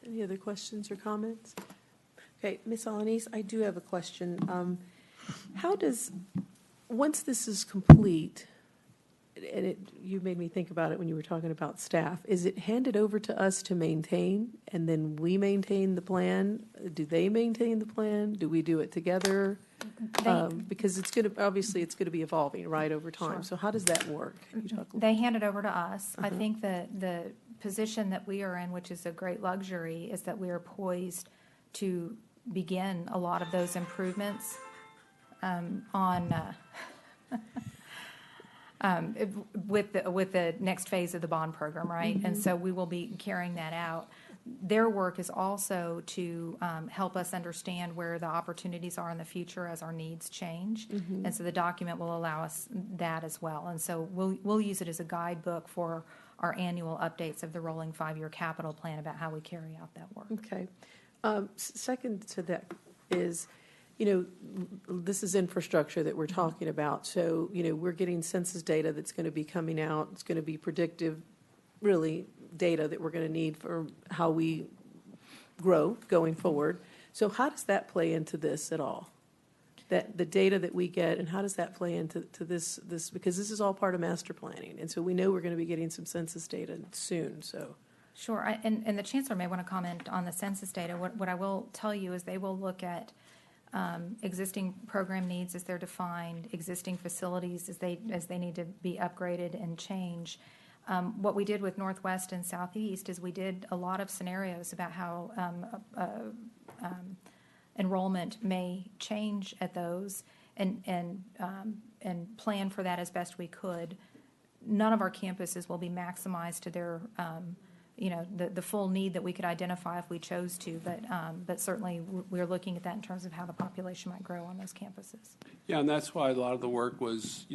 Any other questions or comments? Okay, Ms. Alanis, I do have a question. Once this is complete, and you made me think about it when you were talking about staff, is it handed over to us to maintain, and then we maintain the plan? Do they maintain the plan? Do we do it together? Because it's going to be evolving, right, over time. Sure. So how does that work? Can you talk a little- They hand it over to us. I think that the position that we are in, which is a great luxury, is that we are poised to begin a lot of those improvements with the next phase of the bond program, right? And so we will be carrying that out. Their work is also to help us understand where the opportunities are in the future as our needs change. And so the document will allow us that as well. And so we'll use it as a guidebook for our annual updates of the rolling 5-year capital plan about how we carry out that work. Okay. Second to that is, this is infrastructure that we're talking about. So, we're getting census data that's going to be coming out. It's going to be predictive, really, data that we're going to need for how we grow going forward. So how does that play into this at all? That the data that we get, and how does that play into this? Because this is all part of master planning, and so we know we're going to be getting some census data soon. So, sure, and the chancellor may want to comment on the census data. What I will tell you is they will look at existing program needs as they're defined, existing facilities as they need to be upgraded and change. What we did with Northwest and Southeast is we did a lot of scenarios about how enrollment may change at those, and plan for that as best we could. None of our campuses will be maximized to their the full need that we could identify if we chose to, but certainly we're looking at that in terms of how the population might grow on those campuses. Yeah, and that's why a lot of the work was,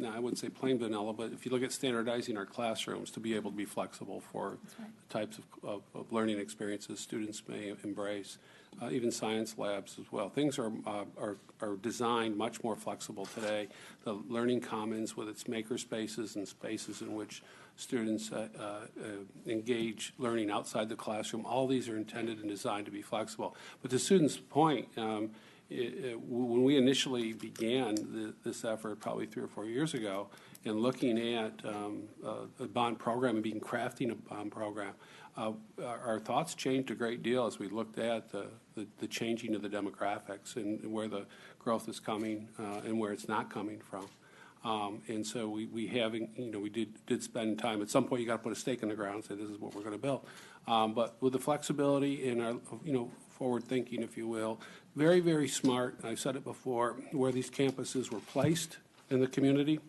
I wouldn't say plain vanilla, but if you look at standardizing our classrooms to be able to be flexible for the types of learning experiences students may embrace, even science labs as well. Things are designed much more flexible today. The Learning Commons with its maker spaces and spaces in which students engage learning outside the classroom, all these are intended and designed to be flexible. But to students' point, when we initially began this effort probably 3 or 4 years ago, and looking at a bond program and crafting a bond program, our thoughts changed a great deal as we looked at the changing of the demographics and where the growth is coming and where it's not coming from. And so we have, we did spend time. At some point, you got to put a stake in the ground and say, this is what we're going to build. But with the flexibility and our, forward thinking, if you will, very, very smart. I've said it before, where these campuses were placed in the community.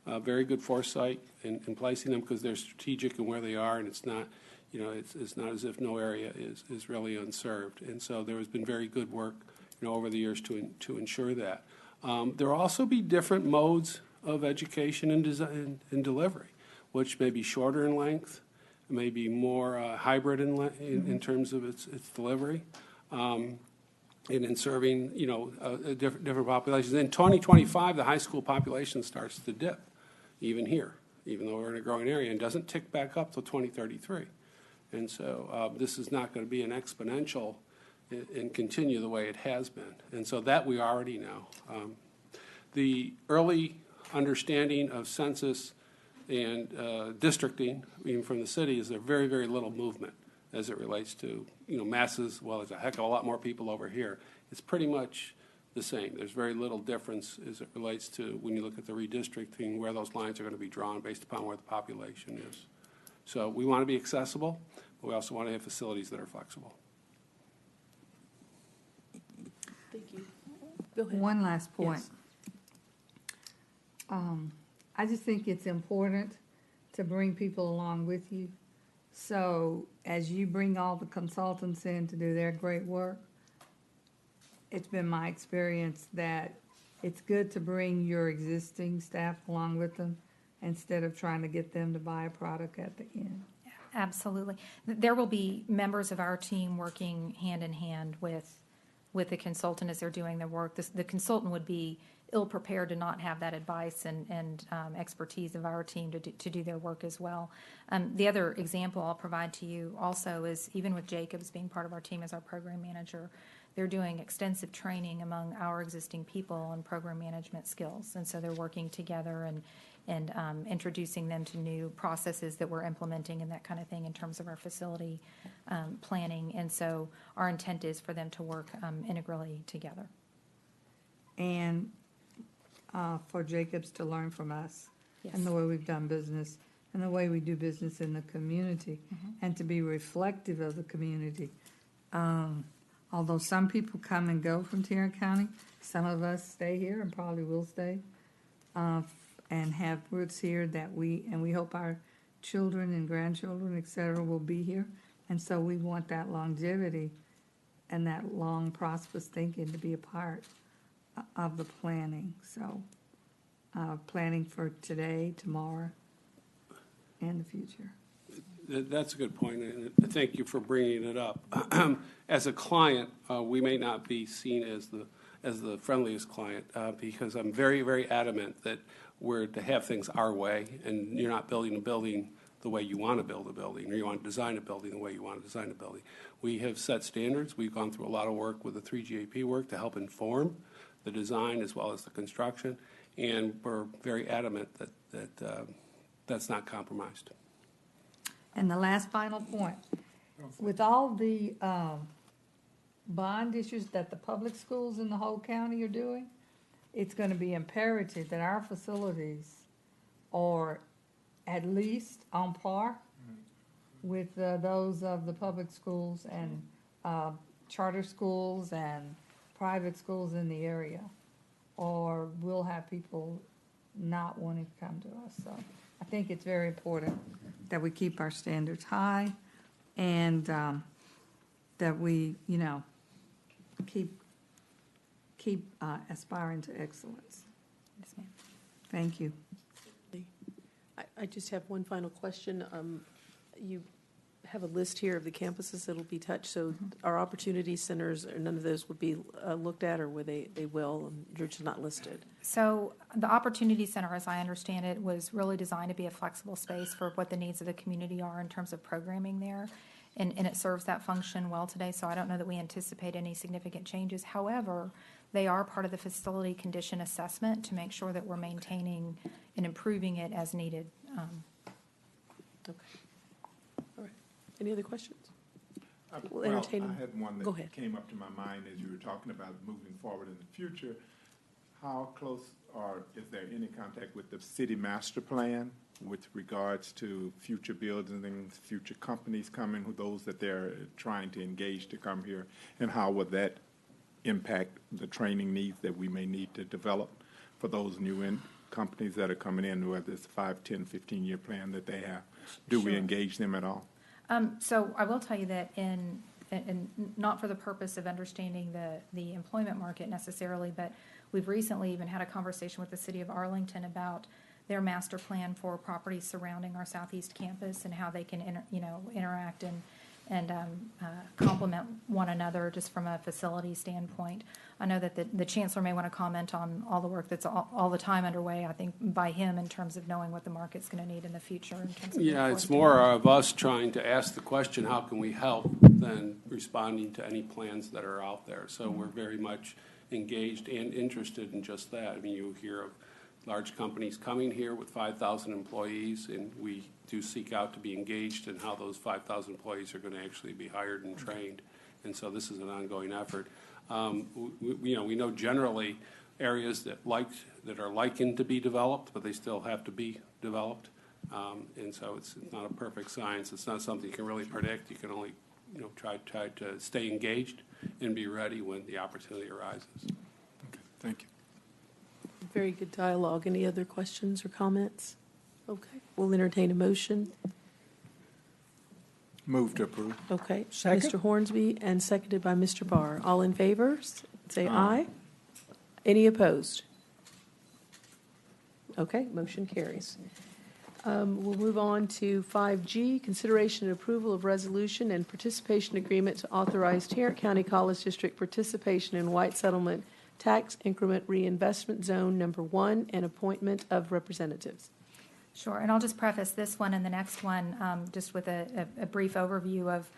Very good foresight in placing them because they're strategic in where they are, and it's not, it's not as if no area is really unserved. And so there has been very good work, over the years to ensure that. There will also be different modes of education and design and delivery, which may be shorter in length, may be more hybrid in terms of its delivery, and in serving, different populations. In 2025, the high school population starts to dip, even here, even though we're in a growing area, and doesn't tick back up till 2033. And so this is not going to be an exponential and continue the way it has been. And so that we already know. The early understanding of census and districting, even from the city, is there very, very little movement as it relates to, masses. Well, there's a heck of a lot more people over here. It's pretty much the same. There's very little difference as it relates to when you look at the redistricting, where those lines are going to be drawn based upon where the population is. So we want to be accessible, but we also want to have facilities that are flexible. Thank you. Go ahead. One last point. Yes. I just think it's important to bring people along with you. So as you bring all the consultants in to do their great work, it's been my experience that it's good to bring your existing staff along with them instead of trying to get them to buy a product at the end. Absolutely. There will be members of our team working hand in hand with the consultant as they're doing their work. The consultant would be ill-prepared to not have that advice and expertise of our team to do their work as well. The other example I'll provide to you also is, even with Jacobs being part of our team as our program manager, they're doing extensive training among our existing people on program management skills. And so they're working together and introducing them to new processes that we're implementing and that kind of thing in terms of our facility planning. And so our intent is for them to work integrally together. And for Jacobs to learn from us. Yes. And the way we've done business and the way we do business in the community, and to be reflective of the community. Although some people come and go from Tarrant County, some of us stay here and probably will stay, and have roots here that we hope our children and grandchildren, et cetera, will be here. And so we want that longevity and that long prosperous thinking to be a part of the planning. So planning for today, tomorrow, and the future. That's a good point, and thank you for bringing it up. As a client, we may not be seen as the friendliest client because I'm very, very adamant that we're to have things our way, and you're not building a building the way you want to build a building, or you want to design a building the way you want to design a building. We have set standards. We've gone through a lot of work with the 3GAP work to help inform the design as well as the construction, and we're very adamant that that's not compromised. And the last final point, with all the bond issues that the public schools in the whole county are doing, it's going to be imperative that our facilities are at least on par with those of the public schools and charter schools and private schools in the area, or we'll have people not wanting to come to us. So I think it's very important that we keep our standards high and that we, keep aspiring to excellence. Yes, ma'am. Thank you. I just have one final question. You have a list here of the campuses that will be touched, so our opportunity centers, or none of those would be looked at, or they will, and you're just not listed? So the Opportunity Center, as I understand it, was really designed to be a flexible space for what the needs of the community are in terms of programming there. And it serves that function well today, so I don't know that we anticipate any significant changes. However, they are part of the facility condition assessment to make sure that we're maintaining and improving it as needed. Okay. All right. Any other questions? We'll Well, entertain I them. had one Go that ahead. came up to my mind as you were talking about moving forward in the future. How close or is there any contact with the city master plan with regards to future buildings, future companies coming, those that they're trying to engage to come here? And how would that impact the training needs that we may need to develop for those new companies that are coming in, whether it's a 5, 10, 15-year plan that they have? Do we engage them at all? So I will tell you that and not for the purpose of understanding the employment market necessarily, but we've recently even had a conversation with the city of Arlington about their master plan for properties surrounding our southeast campus and how they can interact and complement one another just from a facility standpoint. I know that the Chancellor may want to comment on all the work that's all the time underway, I think, by him in terms of knowing what the market's going to need in the future. In terms of Yeah, it's more of us trying to ask the question, how can we help, than responding to any plans that are out there. So we're very much engaged and interested in just that. I mean, you hear of large companies coming here with 5,000 employees, and we do seek out to be engaged in how those 5,000 employees are going to actually be hired and trained. And so this is an ongoing effort. We know generally areas that are likened to be developed, but they still have to be developed. And so it's not a perfect science. It's not something you can really predict. You can only try to stay engaged and be ready when the opportunity arises. Okay, thank you. Very good dialogue. Any other questions or comments? Okay, we'll entertain a motion. Move to approve. Okay. Second. Mr. Hornsby, and seconded by Mr. Barr. All in favor, say aye. Any opposed? Okay, motion carries. We'll move on to 5G, consideration and approval of resolution and participation agreement to authorize Tarrant County College District participation in White Settlement Tax Increment Reinvestment Zone Number 1 and appointment of representatives. Sure, and I'll just preface this one and the next one just with a brief overview of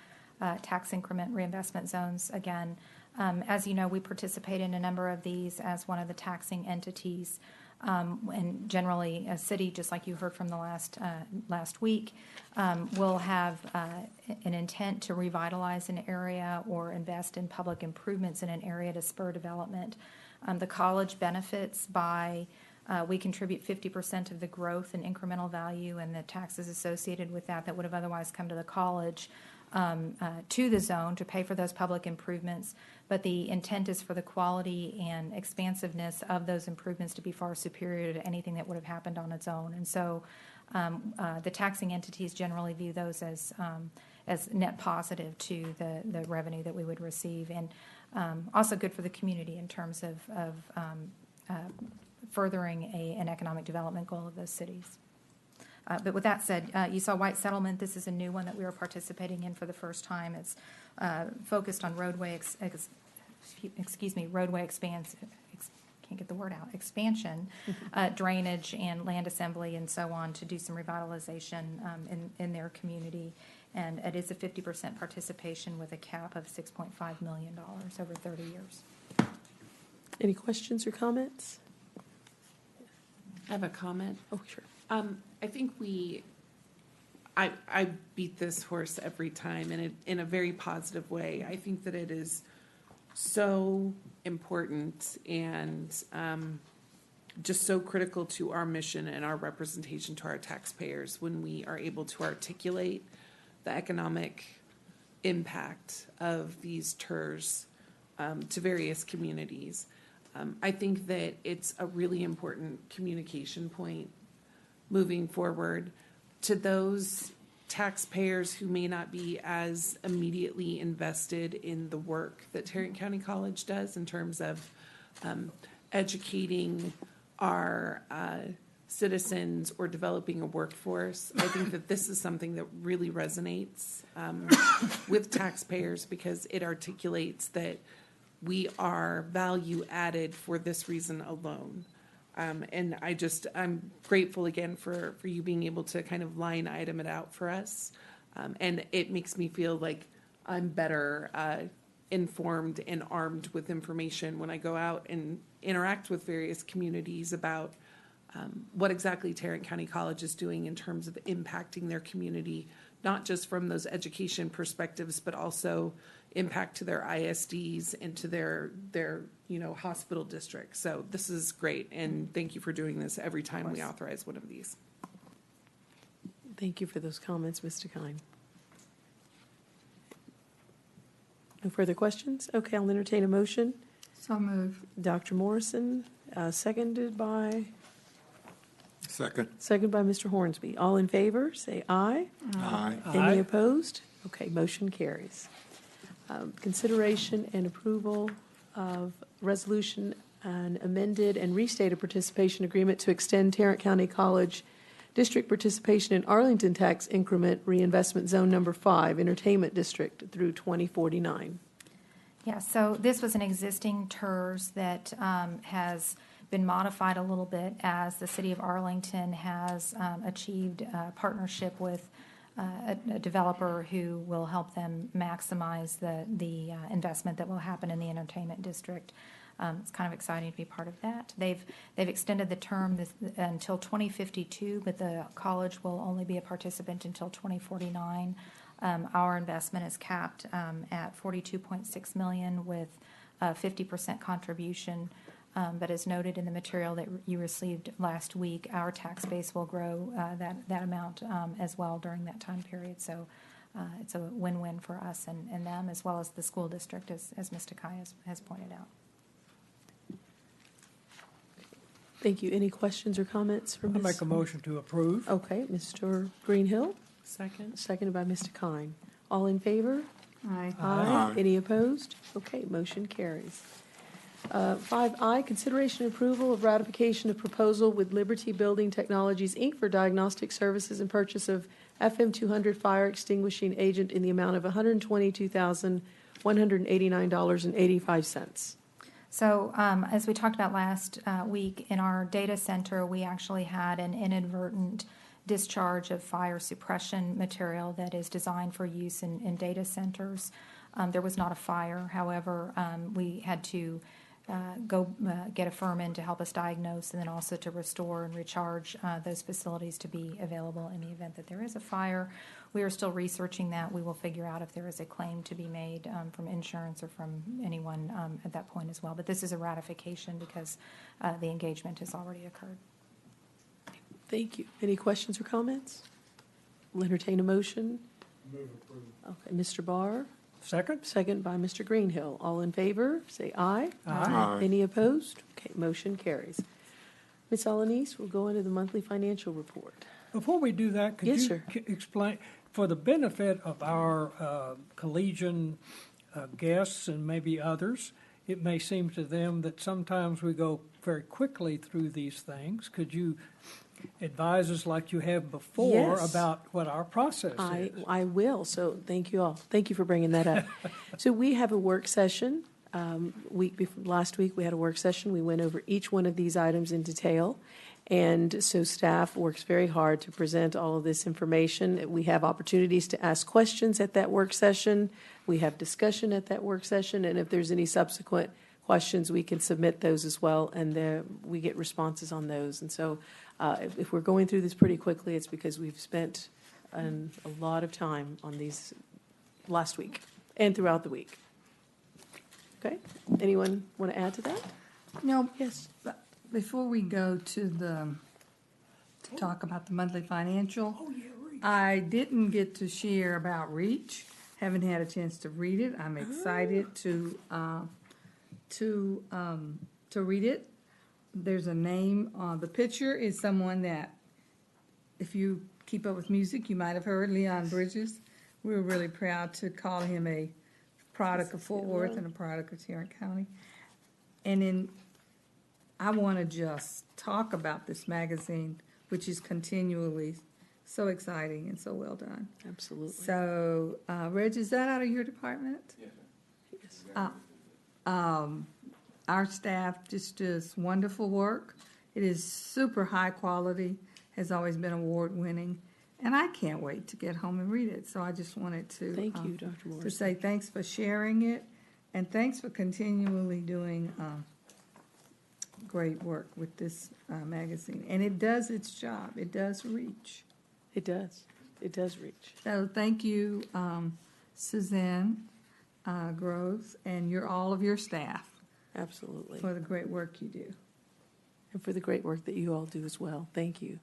tax increment reinvestment zones again. As you know, we participate in a number of these as one of the taxing entities. And generally, a city, just like you heard from the last week, will have an intent to revitalize an area or invest in public improvements in an area to spur development. The college benefits by we contribute 50% of the growth and incremental value and the taxes associated with that would have otherwise come to the college to the zone to pay for those public improvements. But the intent is for the quality and expansiveness of those improvements to be far superior to anything that would have happened on its own. And so the taxing entities generally view those as net positive to the revenue that we would receive, and also good for the community in terms of furthering an economic development goal of those cities. But with that said, you saw White Settlement. This is a new one that we are participating in for the first time. It's focused on roadway expansion, drainage and land assembly and so on to do some revitalization in their community. And it is a 50% participation with a cap of $6.5 million over 30 years. Any questions or comments? I have a comment. Oh, sure. I think I beat this horse every time, and in a very positive way. I think that it is so important and just so critical to our mission and our representation to our taxpayers when we are able to articulate the economic impact of these TERS to various communities. I think that it's a really important communication point moving forward to those taxpayers who may not be as immediately invested in the work that Tarrant County College does in terms of educating our citizens or developing a workforce. I think that this is something that really resonates with taxpayers because it articulates that we are value added for this reason alone. And I'm grateful again for you being able to kind of line item it out for us. And it makes me feel like I'm better informed and armed with information when I go out and interact with various communities about what exactly Tarrant County College is doing in terms of impacting their community, not just from those education perspectives, but also impact to their ISDs and to their hospital districts. So this is great, and thank you for doing this every time we authorize one of these. Thank you for those comments, Mr. Kine. No further questions? Okay, I'll entertain a motion. So move. Dr. Morrison, seconded by? Second. Seconded by Mr. Hornsby. All in favor, say aye. Aye. Any opposed? Okay, motion carries. Consideration and approval of resolution and amended and restated participation agreement to extend Tarrant County College district participation in Arlington Tax Increment Reinvestment Zone Number 5, Entertainment District through 2049. Yeah, so this was an existing TERS that has been modified a little bit as the city of Arlington has achieved a partnership with a developer who will help them maximize the investment that will happen in the entertainment district. It's kind of exciting to be part of that. They've extended the term until 2052, but the college will only be a participant until 2049. Our investment is capped at $42.6 million with a 50% contribution. But as noted in the material that you received last week, our tax base will grow that amount as well during that time period. So it's a win-win for us and them, as well as the school district, as Ms. Takai has pointed out. Thank you. Any questions or comments from I Ms.? make a motion to approve. Okay, Mr. Greenhill, Second. seconded by Mr. Kine. All in favor? Aye. Aye. Any opposed? Okay, motion carries. 5I, consideration and approval of ratification of proposal with Liberty Building Technologies, Inc. for diagnostic services and purchase of FM 200 fire extinguishing agent in the amount of $122,189.85. So as we talked about last week, in our data center, we actually had an inadvertent discharge of fire suppression material that is designed for use in data centers. There was not a fire. However, we had to go get a firm in to help us diagnose and then also to restore and recharge those facilities to be available in the event that there is a fire. We are still researching that. We will figure out if there is a claim to be made from insurance or from anyone at that point as well. But this is a ratification because the engagement has already occurred. Thank you. Any questions or comments? We'll entertain a motion. Okay, Mr. Barr, Second? second by Mr. Greenhill. All in favor, say aye. Aye. Any opposed? Okay, motion carries. Ms. Alanis, we'll go into the monthly financial report. Before we do that, could Yes, you sir. explain, for the benefit of our collegian guests and maybe others, it may seem to them that sometimes we go very quickly through these things. Could you advise us like you have before Yes. about what our process is? I will, so thank you all. Thank you for bringing that up. So we have a work session. Last week, we had a work session. We went over each one of these items in detail. And so staff works very hard to present all of this information. We have opportunities to ask questions at that work session. We have discussion at that work session. And if there's any subsequent questions, we can submit those as well, and we get responses on those. And so if we're going through this pretty quickly, it's because we've spent a lot of time on these last week and throughout the week. Okay? Anyone want to add to that? No, Yes. before we go to talk about the monthly financial, I didn't get to share about REACH. Haven't had a chance to read it. I'm excited to read it. There's a name on the picture is someone that, if you keep up with music, you might have heard, Leon Bridges. We're really proud to call him a product of Fort Worth and a product of Tarrant County. And then I want to just talk about this magazine, which is continually so exciting and so well done. Absolutely. So, Reg, is that out of your department? Yes. Our staff just does wonderful work. It is super high quality, has always been award winning, and I can't wait to get home and read it. So I just wanted to Thank you, Dr. to Morrison. say thanks for sharing it, and thanks for continually doing great work with this magazine. And it does its job. It does reach. It does. It does reach. So thank you, Suzanne, growth, and all of your staff Absolutely. for the great work you do. And for the great work that you all do as well. Thank you.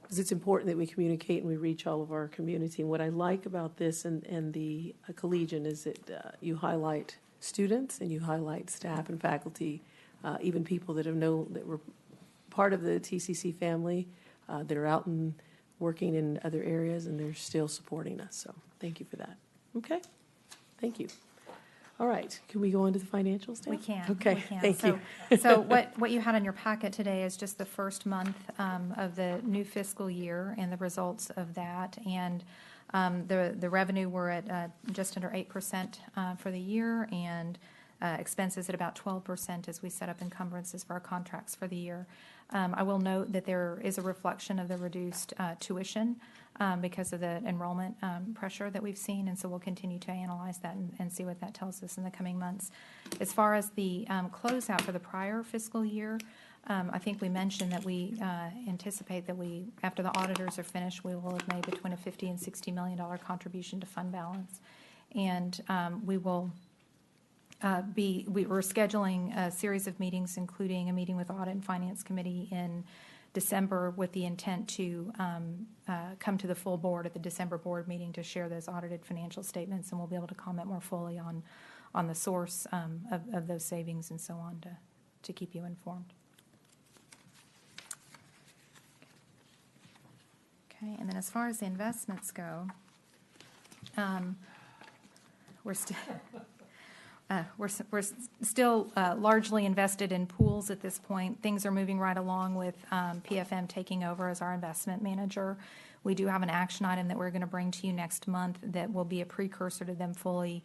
Because it's important that we communicate and we reach all of our community. And what I like about this and the Collegian is that you highlight students and you highlight staff and faculty, even people that that were part of the TCC family, that are out and working in other areas, and they're still supporting us. So thank you for that. Okay, thank you. All right, can we go on to the financials now? We can. Okay, we can. thank you. So what you had in your packet today is just the first month of the new fiscal year and the results of that. And the revenue, we're at just under 8% for the year, and expenses at about 12% as we set up encumbrances for our contracts for the year. I will note that there is a reflection of the reduced tuition because of the enrollment pressure that we've seen, and so we'll continue to analyze that and see what that tells us in the coming months. As far as the closeout for the prior fiscal year, I think we mentioned that we anticipate that after the auditors are finished, we will have made between a $50 and $60 million contribution to fund balance, and we will we're scheduling a series of meetings, including a meeting with Audit and Finance Committee in December with the intent to come to the full board at the December board meeting to share those audited financial statements, and we'll be able to comment more fully on the source of those savings and so on to keep you informed. Okay, and then as far as the investments go, we're still largely invested in pools at this point. Things are moving right along with PFM taking over as our investment manager. We do have an action item that we're going to bring to you next month that will be a precursor to them fully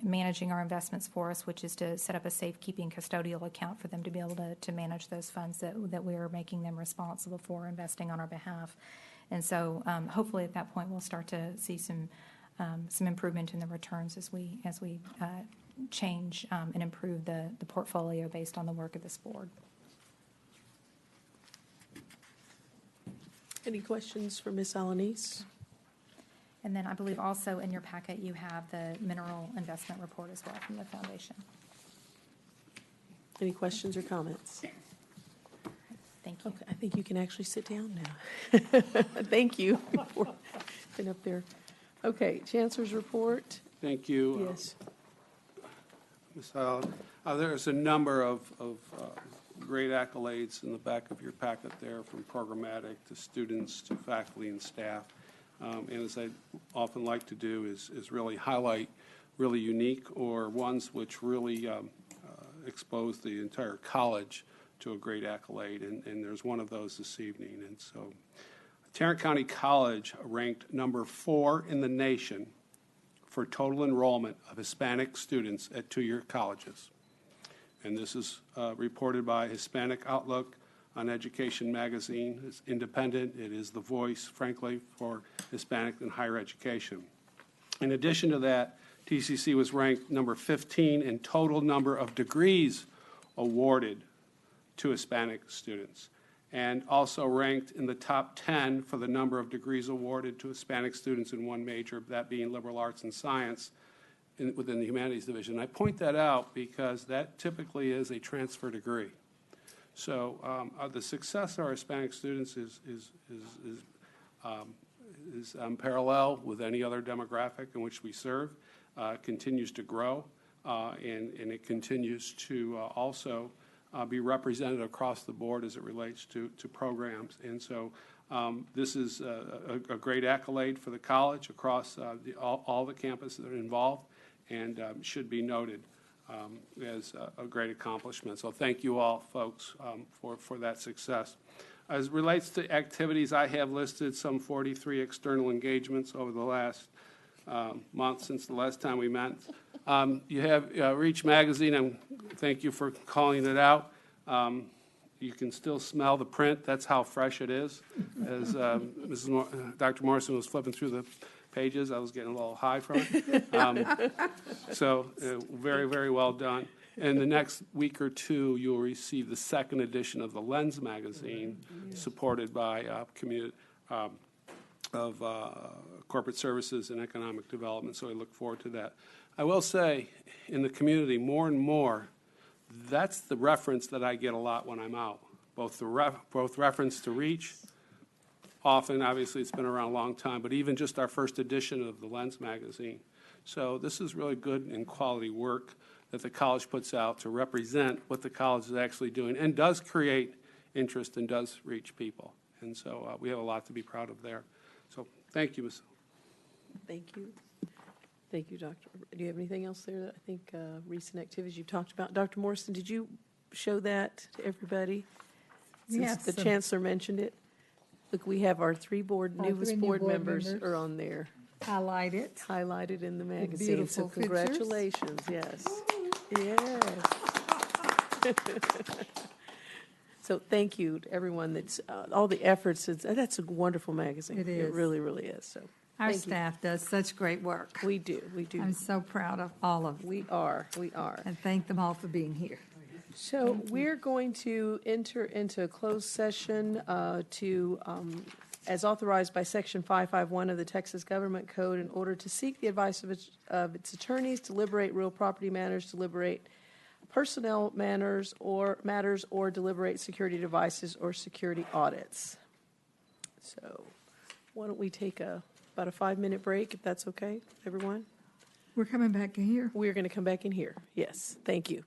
managing our investments for us, which is to set up a safekeeping custodial account for them to be able to manage those funds that we are making them responsible for investing on our behalf. And so hopefully at that point we'll start to see some improvement in the returns as we change and improve the portfolio based on the work of this board. Any questions for Ms. Alanis? And then I believe also in your packet you have the mineral investment report as well from the foundation. Any questions or comments? Thank you. Okay, I think you can actually sit down now. Thank you for been up there. Okay, Chancellor's report. Thank you. Yes. Ms. Howell. There's a number of great accolades in the back of your packet there, from programmatic to students to faculty and staff. And as I often like to do is really highlight really unique or ones which really expose the entire college to a great accolade. And there's one of those this evening. And so Tarrant County College ranked number 4 in the nation for total enrollment of Hispanic students at two-year colleges. And this is reported by Hispanic Outlook on Education magazine. It's independent. It is the voice, frankly, for Hispanic and higher education. In addition to that, TCC was ranked number 15 in total number of degrees awarded to Hispanic students, and also ranked in the top 10 for the number of degrees awarded to Hispanic students in one major, that being liberal arts and science within the humanities division. I point that out because that typically is a transfer degree. So the success of our Hispanic students is parallel with any other demographic in which we serve, continues to grow, and it continues to also be represented across the board as it relates to programs. And so this is a great accolade for the college across all the campuses that are involved, and should be noted as a great accomplishment. So thank you all, folks, for that success. As it relates to activities, I have listed some 43 external engagements over the last month since the last time we met. You have Reach Magazine, and thank you for calling it out. You can still smell the print. That's how fresh it is. As Dr. Morrison was flipping through the pages, I was getting a little high from it. So very, very well done. In the next week or two, you'll receive the second edition of the Lens magazine, supported by Corporate Services and Economic Development, so I look forward to that. I will say, in the community, more and more, that's the reference that I get a lot when I'm out. Both reference to REACH, often, obviously, it's been around a long time, but even just our first edition of the Lens magazine. So this is really good and quality work that the college puts out to represent what the college is actually doing and does create interest and does reach people. And so we have a lot to be proud of there. So thank you, Ms. Thank you. Thank you, Doctor. Do you have anything else there that I think recent activities you've talked about? Dr. Morrison, did you show that to everybody? Since the Chancellor mentioned it. Look, we have our newest board members are on there, highlighted in the magazine. So beautiful congratulations, yes. Yes. So thank you to everyone that's, all the efforts. That's a wonderful magazine. It is. It really, really is. So Our thank you. staff does such great work. We do. I'm so proud of all of them, We are. and thank them all for being here. So we're going to enter into a closed session as authorized by Section 551 of the Texas Government Code in order to seek the advice of its attorneys, deliberate real property matters, deliberate personnel matters, or deliberate security devices or security audits. So why don't we take about a 5-minute break, if that's okay, everyone? We're coming back in here. We're going to come back in here. Yes, thank you.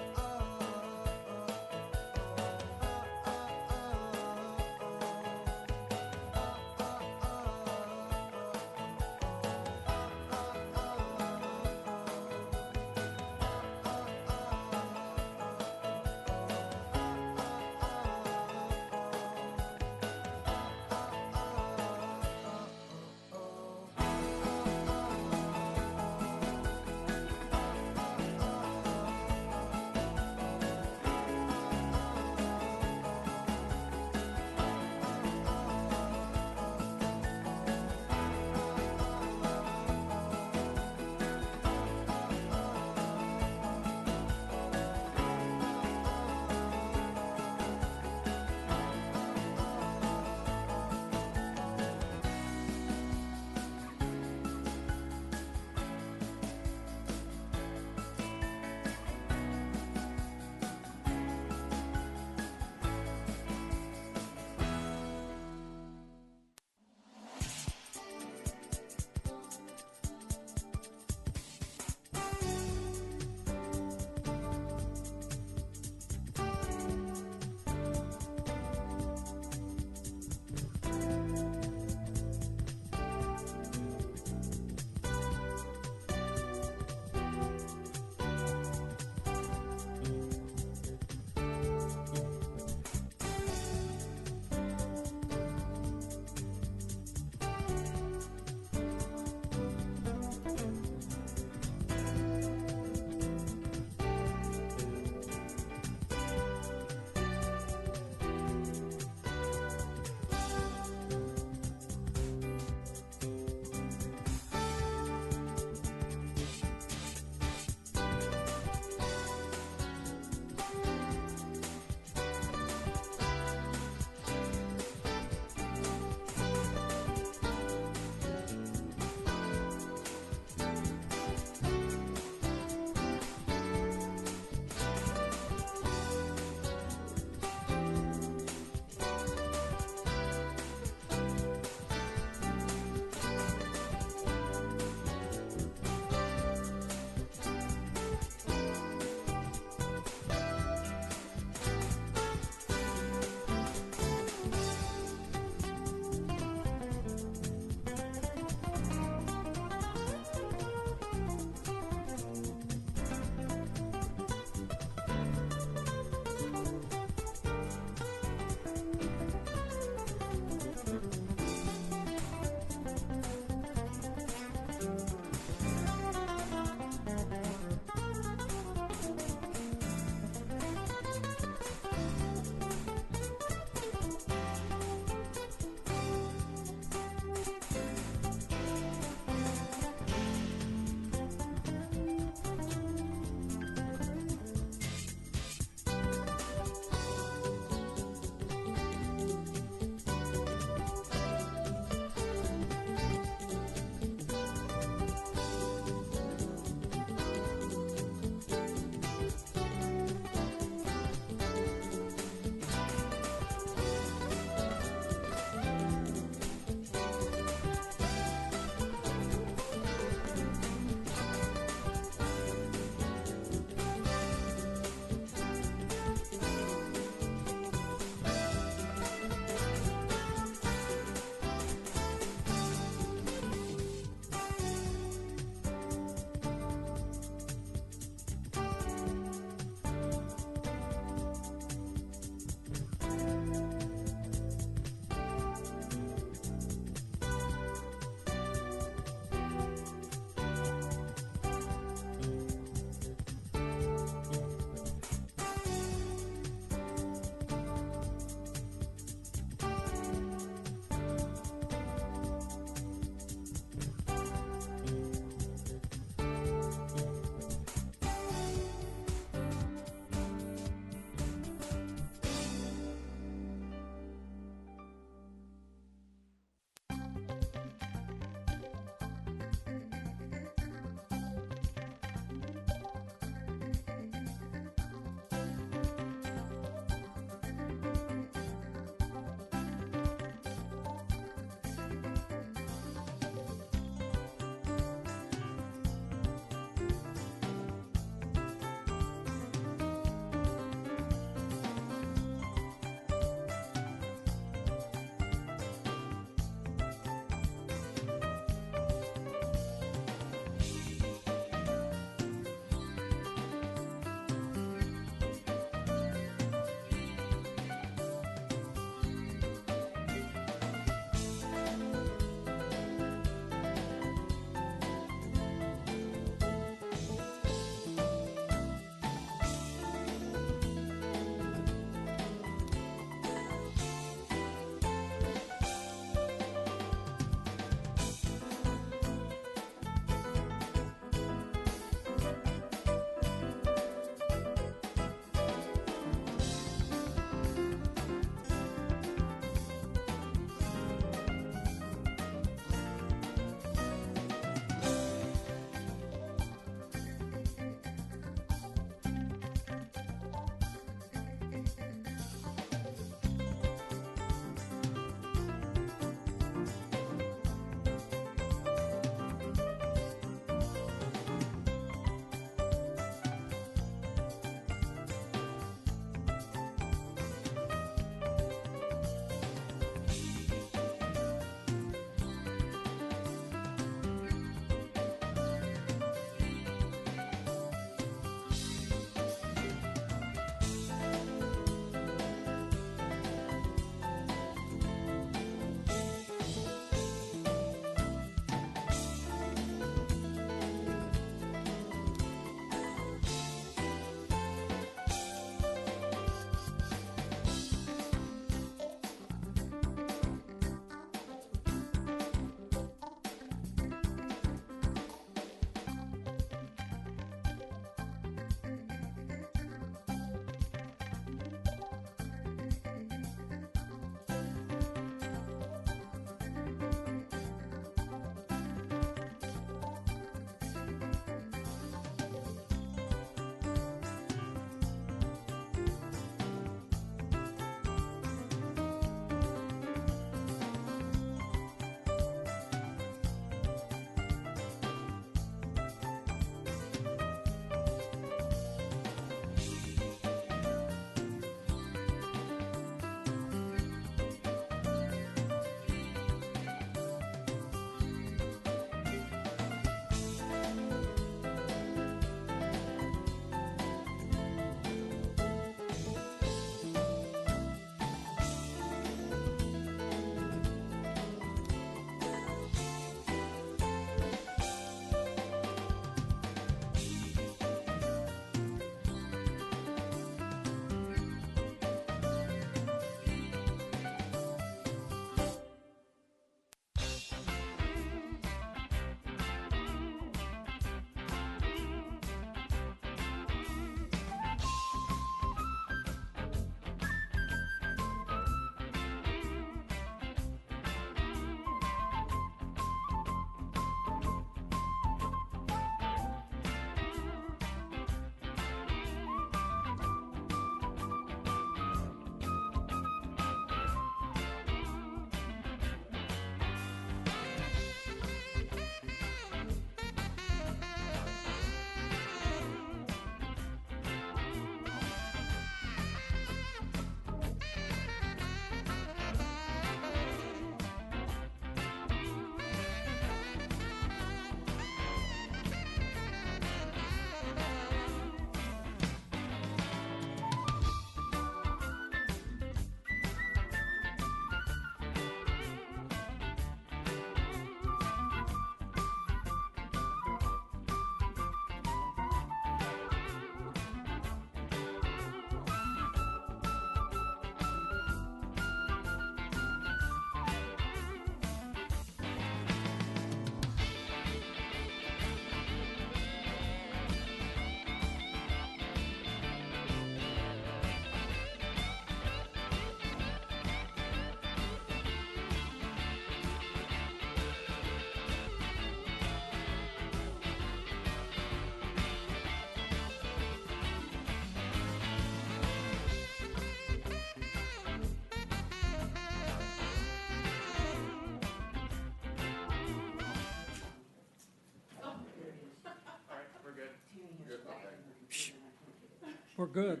We're good.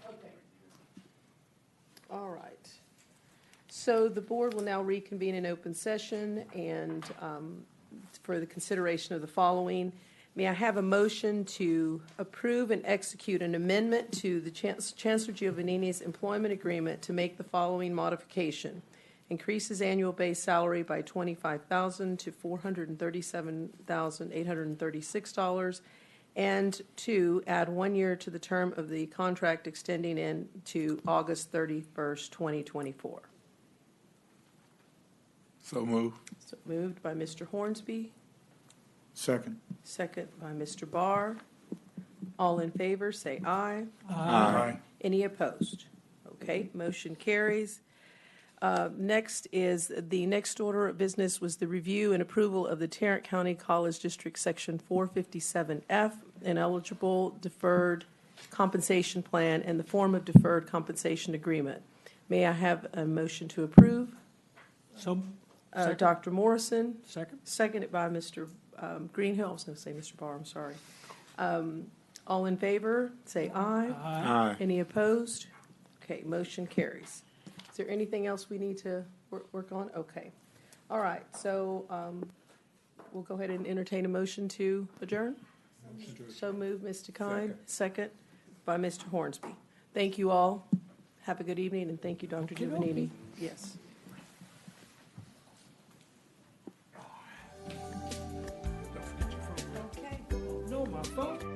Okay. All right. So the board will now reconvene in open session and for the consideration of the following. May I have a motion to approve and execute an amendment to the Chancellor Giovannini's employment agreement to make the following modification? Increases annual base salary by $25,000 to $437,836, and to add 1 year to the term of the contract extending into August 31st, 2024. So move. So moved by Mr. Hornsby, Second. second by Mr. Barr. All in favor, say aye. Aye. Any opposed? Okay, motion carries. Next is, the next order of business was the review and approval of the Tarrant County College District Section 457F, an eligible deferred compensation plan and the form of deferred compensation agreement. May I have a motion to approve? So, second. Dr. Morrison, Second? seconded by Mr. Greenhill. I was going to say Mr. Barr, I'm sorry. All in favor, say aye. Aye. Any opposed? Okay, motion carries. Is there anything else we need to work on? Okay. All right, so we'll go ahead and entertain a motion to adjourn. So moved, Mr. Kine. Second by Mr. Hornsby. Thank you all. Have a good evening, and thank you, Dr. Giovannini. Yes. No, my phone.